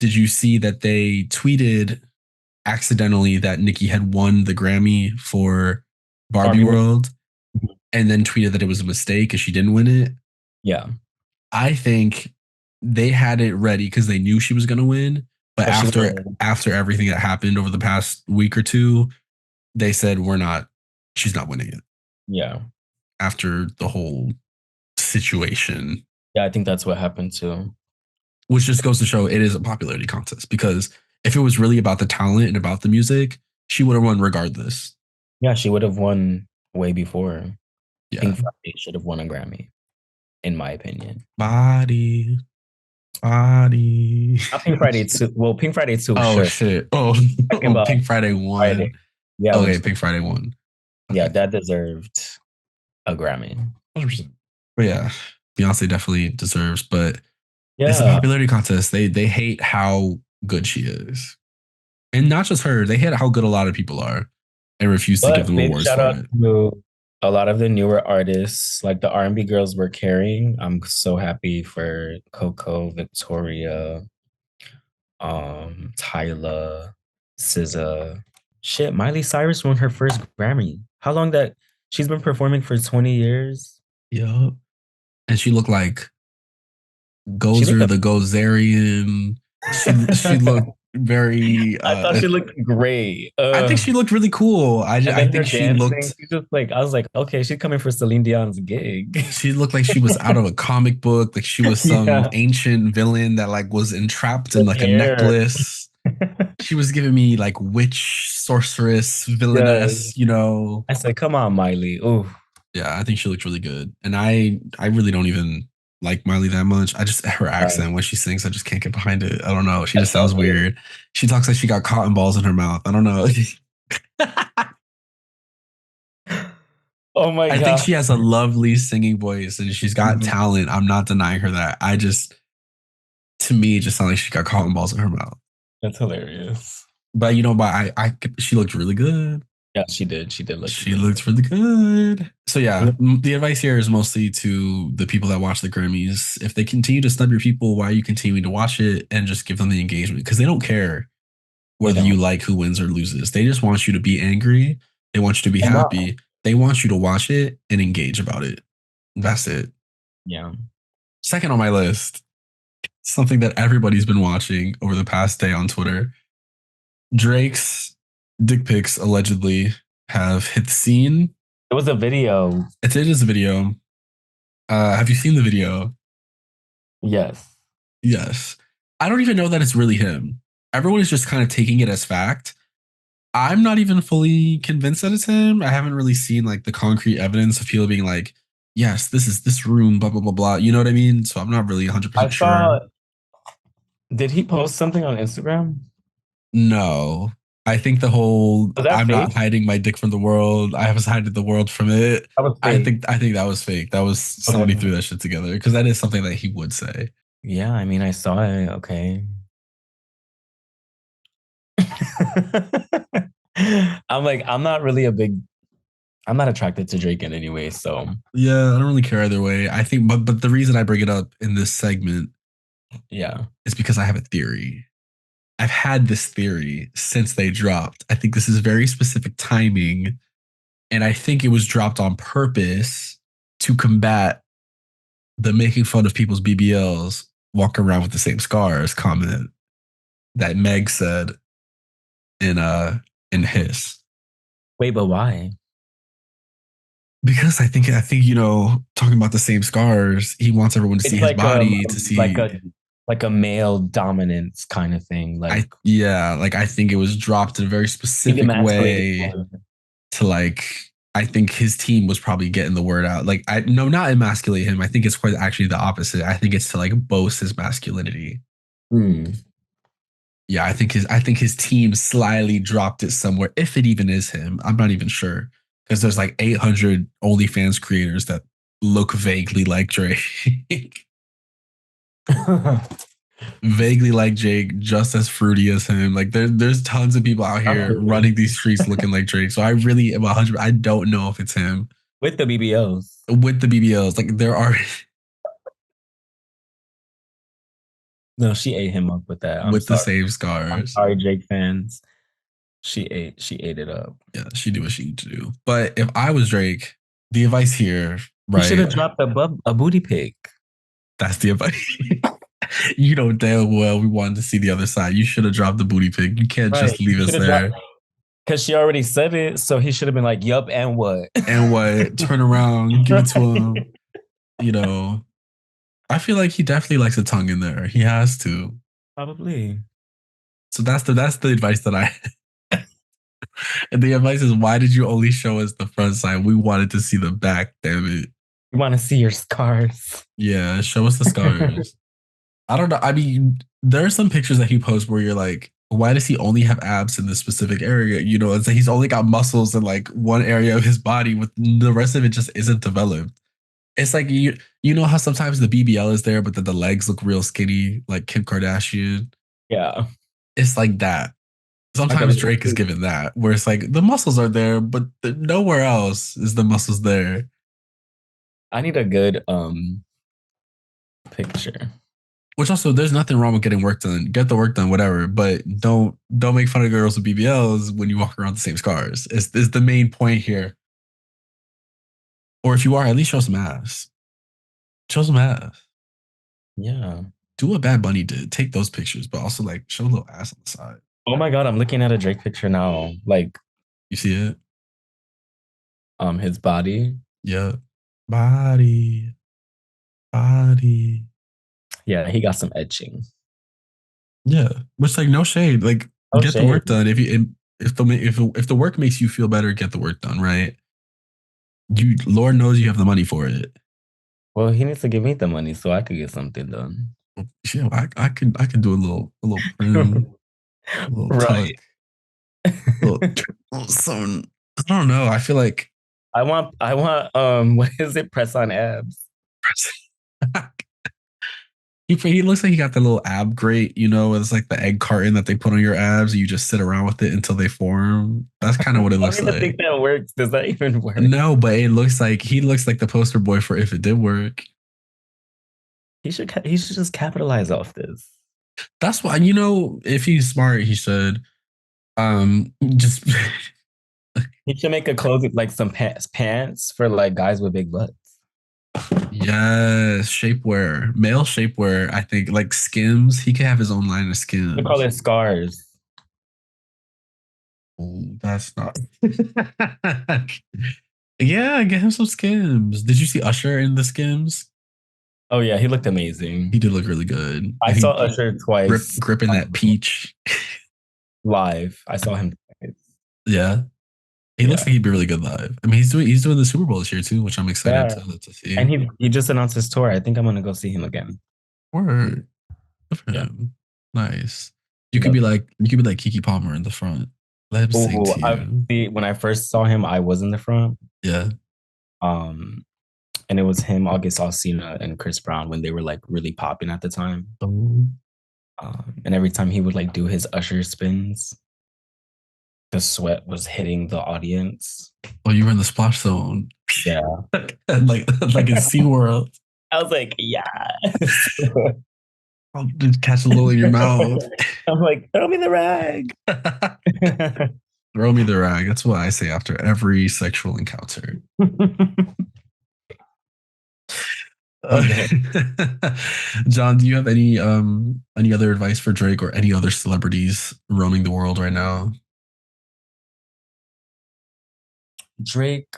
did you see that they tweeted accidentally that Nicki had won the Grammy for Barbie Barbie World. World and then tweeted that it was a mistake because she didn't win it? Yeah. I think they had it ready because they knew she was going to win. But But she after everything that happened over the past week or two, they said she's not winning it yeah. after the whole situation, Yeah, I think that's what happened too. which just goes to show it is a popularity contest because if it was really about the talent and about the music, she would have won regardless. Yeah, she would have won way before. Yeah. Pink Friday should have won a Grammy, in my opinion. Body, body. Not Pink Friday 2. Well, Pink Friday 2, Oh sure. shit. Oh, Talking oh, about Pink Friday Friday. won. Yeah, when Okay, Pink Friday won. yeah, Okay. that deserved a Grammy. 100%. But yeah, Beyonce definitely deserves, but it's a Yeah. popularity contest. They hate how good she is. And not just her, they hate how good a lot of people are and refuse to give But them big awards shout for out it. to a lot of the newer artists, like the R&B girls we're carrying. I'm so happy for Coco, Victoria, Tyla, SZA. Shit, Miley Cyrus won her first Grammy. How long that she's been performing for 20 years? Yup. And she looked like She looked Gozer a the Gozerian. She looked very I thought she looked great. I think she looked really cool. And I then her think she dancing, looked she just like I was like, okay, she's coming for Celine Dion's gig. she looked like she was out of a comic book, like she was some Yeah, ancient villain that like was entrapped in the like a hair. necklace. She was giving me like witch, sorceress, Yeah. villainess, you know. I said, come on, Miley. Oh, Yeah, I think she looked really good. And I really don't even like Miley that much. I just her accent when she sings, I just can't get behind it. I don't know. She just that's all sounds good. weird. She talks like she got cotton balls in her mouth. I don't know. Oh my I think God. she has a lovely singing voice and she's got Mhm. talent. I'm not denying her that. I just to me it just sounds like she got cotton balls in her mouth. That's hilarious. But you know, but she looked really good. Yeah, she did. She did look She really good. looked really good. So yeah, Yeah. the advice here is mostly to the people that watch the Grammys. If they continue to snub your people, why are you continuing to watch it and just give them the engagement? Because they don't care They whether you don't. like who wins or loses. They just want you to be angry. They want you to be And not, happy. They want you to watch it and engage about it. That's it. yeah. Second on my list, something that everybody's been watching over the past day on Twitter. Drake's dick pics allegedly have hit the scene. It was a video. It is a video. Have you seen the video? Yes. Yes. I don't even know that it's really him. Everyone is just kind of taking it as fact. I'm not even fully convinced that it's him. I haven't really seen like the concrete evidence of people being like, yes, this is this room, blah, blah, blah, blah. You know what I mean? So I'm not really I 100% sure. saw, did he post something on Instagram? No. I think the whole Was that I'm not fake? hiding my dick from the world. I was hiding the world from it. That was fake. I think that was fake. That was somebody Okay. threw that shit together because that is something that he would say. Yeah, I mean, I saw it. Okay. I'm like, I'm not attracted to Drake in any way. So, Yeah, I don't really care either way. I think, but the reason I bring it up in this segment yeah. is because I have a theory. I've had this theory since they dropped. I think this is very specific timing, and I think it was dropped on purpose to combat the making fun of people's BBLs walking around with the same scars comment that Meg said in in his. Wait, but why? Because I think you know talking about the same scars, he wants everyone to see It's his body to like see. a male dominance kind of thing. Like I yeah, like I think it was dropped in a very being specific emasculated. way to like I think his team was probably getting the word out. Like I no, not emasculate him. I think it's quite actually the opposite. I think it's to like boast his masculinity. Hmm. Yeah, I think his team slyly dropped it somewhere. If it even is him, I'm not even sure because there's like 800 OnlyFans creators that look vaguely like Drake, vaguely like Jake, just as fruity as him. Like there's tons of people out here Absolutely. running these streets looking like Drake. So I really am 100. I don't know if it's him With the BBLs. with the BBLs. Like there are No, she ate him up with that. I'm with the sorry. same I'm scars. sorry, Jake fans. She ate it up. Yeah, she do what she need to do. But if I was Drake, the advice here, He should right? have dropped a booty pic. That's the advice. You know damn well we wanted to see the other side. You should have dropped the booty pic. You can't Right. just leave He us should have dropped there. because she already said it, so he should have been like, yup, and what? And what? Turn around, give it to him. Right. You know, I feel like he definitely likes a tongue in there. He has to. Probably. So that's the advice that I And the advice is, why did you only show us the front side? We wanted to see the back, damn it. You want to see your scars. Yeah, show us the scars. I don't know. I mean, there are some pictures that he posts where you're like, why does he only have abs in this specific area? You know, it's like he's only got muscles in like one area of his body, with the rest of it just isn't developed. It's like you know how sometimes the BBL is there, but then the legs look real skinny, like Kim Kardashian. Yeah. It's like that. Like Sometimes Drake is given that, where it's like the muscles are there, but nowhere else is the muscles there. I need a good picture. Which also, there's nothing wrong with getting work done. Get the work done, whatever. But don't make fun of girls with BBLs when you walk around the same scars. Is the main point here. Or if you are, at least show some ass. Show some ass. Yeah. Do what Bad Bunny did. Take those pictures, but also like show a little ass on the side. Oh my god, I'm looking at a Drake picture now. Like You see it? his body. Yeah. Body, body. Yeah, he got some etching. Yeah. Which like no shade. Like Oh get the shade. work done. If the work makes you feel better, get the work done, right? You Lord knows you have the money for it. Well, he needs to give me the money so I could get something done. Yeah, I can do a little prim, a little tuck, Right. little, little something. I don't know. I feel like I want what is it? Press on abs. he looks like he got the little ab grate, you know, it's like the egg carton that they put on your abs. You just sit around with it until they form. That's kind of what it I don't looks even like. think that works. Does that even work? No, but it looks like he looks like the poster boy for if it did work. He should just capitalize off this. That's why, you know, if he's smart, he should just He should make a clothing like some pants for like guys with big butts. yes, shapewear, male shapewear. I think like Skims. He could have his own line of They call Skims. it scars. That's not. Yeah, get him some Skims. Did you see Usher in the Skims? Oh yeah, he looked amazing. He did look really good, I and he saw Usher twice gripping that peach. live. I saw him twice. Yeah, he looks Yeah. like he'd be really good live. I mean, he's doing the Super Bowl this year too, which I'm excited Yeah. to see. And he just announced his tour. I think I'm gonna go see him again. Word. Good for Yeah. him. Nice. He loves it. You could be like Kiki Palmer in the front. Let him sing Oh, to you. when I first saw him, I was in the front. Yeah. Um, and it was him, August Alsina, and Chris Brown when they were like really popping at the time. Oh, And every time he would like do his Usher spins, the sweat was hitting the audience. oh, you were in the splash zone. Yeah. like in SeaWorld. I was like, yeah. I'll just catch a little in your mouth. I'm like, throw me the rag. Throw me the rag. That's what I say after every sexual encounter. Okay. John, do you have any other advice for Drake or any other celebrities roaming the world right now? Drake,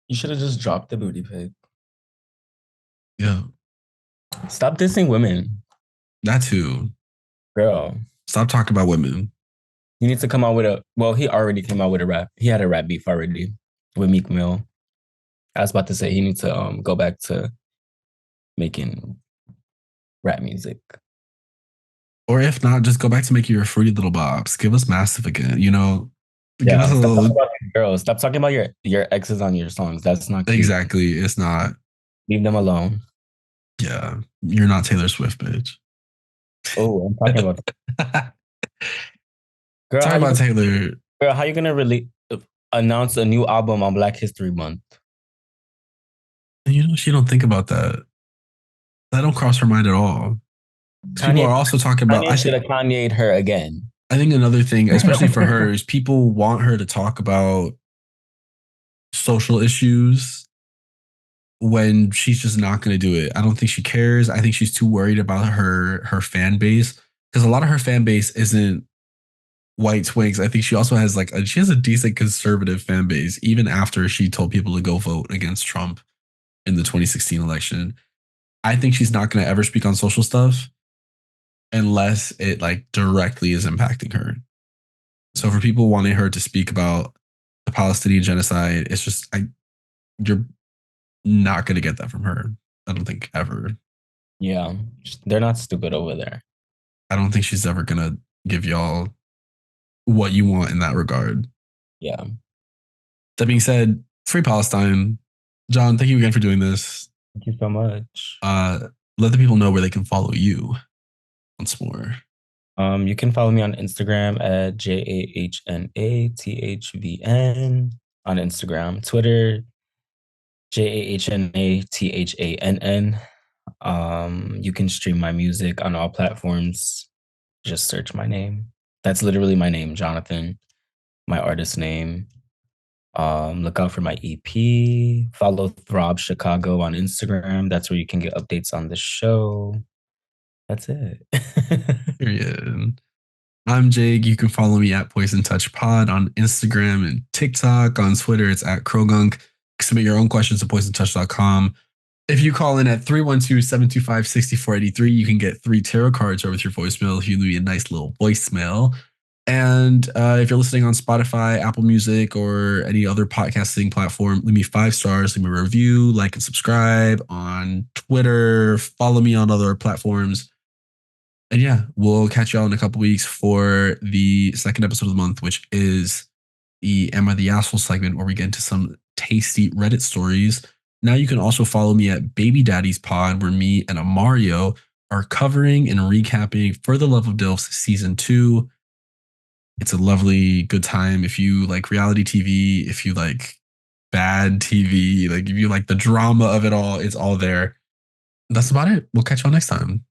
you should have just dropped the booty pic. Yeah, Stop dissing women, that too. girl. Stop talking about women. You need to come out with a. Well, he already came out with a rap. He had a rap beef already with Meek Mill. I was about to say he needs to go back to making rap music. Or if not, just go back to making your fruity little bops. Give us massive again. You know, give Yeah, us a stop talking little. about your girls. Stop talking about your exes on your songs. That's not cute. Exactly. It's not. Leave them alone. Yeah, you're not Taylor Swift, bitch. Oh, I'm talking about girl. Talking about Taylor. Girl, how you gonna really announce a new album on Black History Month? You know, she don't think about that. That don't cross her mind at all. People Kanye, are also talking about. Kanye should have Kanye'd her again. I think another thing, especially for her, is people want her to talk about social issues when she's just not going to do it. I don't think she cares. I think she's too worried about her fan base, because a lot of her fan base isn't white twinks. I think she also has she has a decent conservative fan base, even after she told people to go vote against Trump in the 2016 election. I think she's not going to ever speak on social stuff unless it like directly is impacting her. So for people wanting her to speak about the Palestinian genocide, it's just you're not gonna get that from her. I don't think ever. Yeah, they're not stupid over there. I don't think she's ever gonna give y'all what you want in that regard. Yeah. That being said, free Palestine. Jahn, thank you again for doing this. Thank you so much. Uh, let the people know where they can follow you once more. You can follow me on Instagram at JAHNATHVN on Instagram, Twitter, JAHNATHANN. You can stream my music on all platforms. Just search my name. That's literally my name, Jahnathan, my artist name. Look out for my EP. Follow Throb Chicago on Instagram. That's where you can get updates on the show. That's it. Period. I'm Jake. You can follow me at Poison Touch Pod on Instagram and TikTok. On Twitter, it's at Krogunk. Submit your own questions to poisontouch.com. If you call in at 312-725-6483, you can get 3 tarot cards over with your voicemail if you leave me a nice little voicemail. And if you're listening on Spotify, Apple Music, or any other podcasting platform, leave me 5 stars, leave me a review, like and subscribe on Twitter, follow me on other platforms. And yeah, we'll catch y'all in a couple weeks for the second episode of the month, which is the Am I the Asshole segment, where we get into some tasty Reddit stories. Now you can also follow me at Baby Daddy's Pod, where me and Amario are covering and recapping For the Love of Dilfs Season 2. It's a lovely, good time. If you like reality TV, if you like bad TV, like if you like the drama of it all, it's all there. That's about it. We'll catch y'all next time.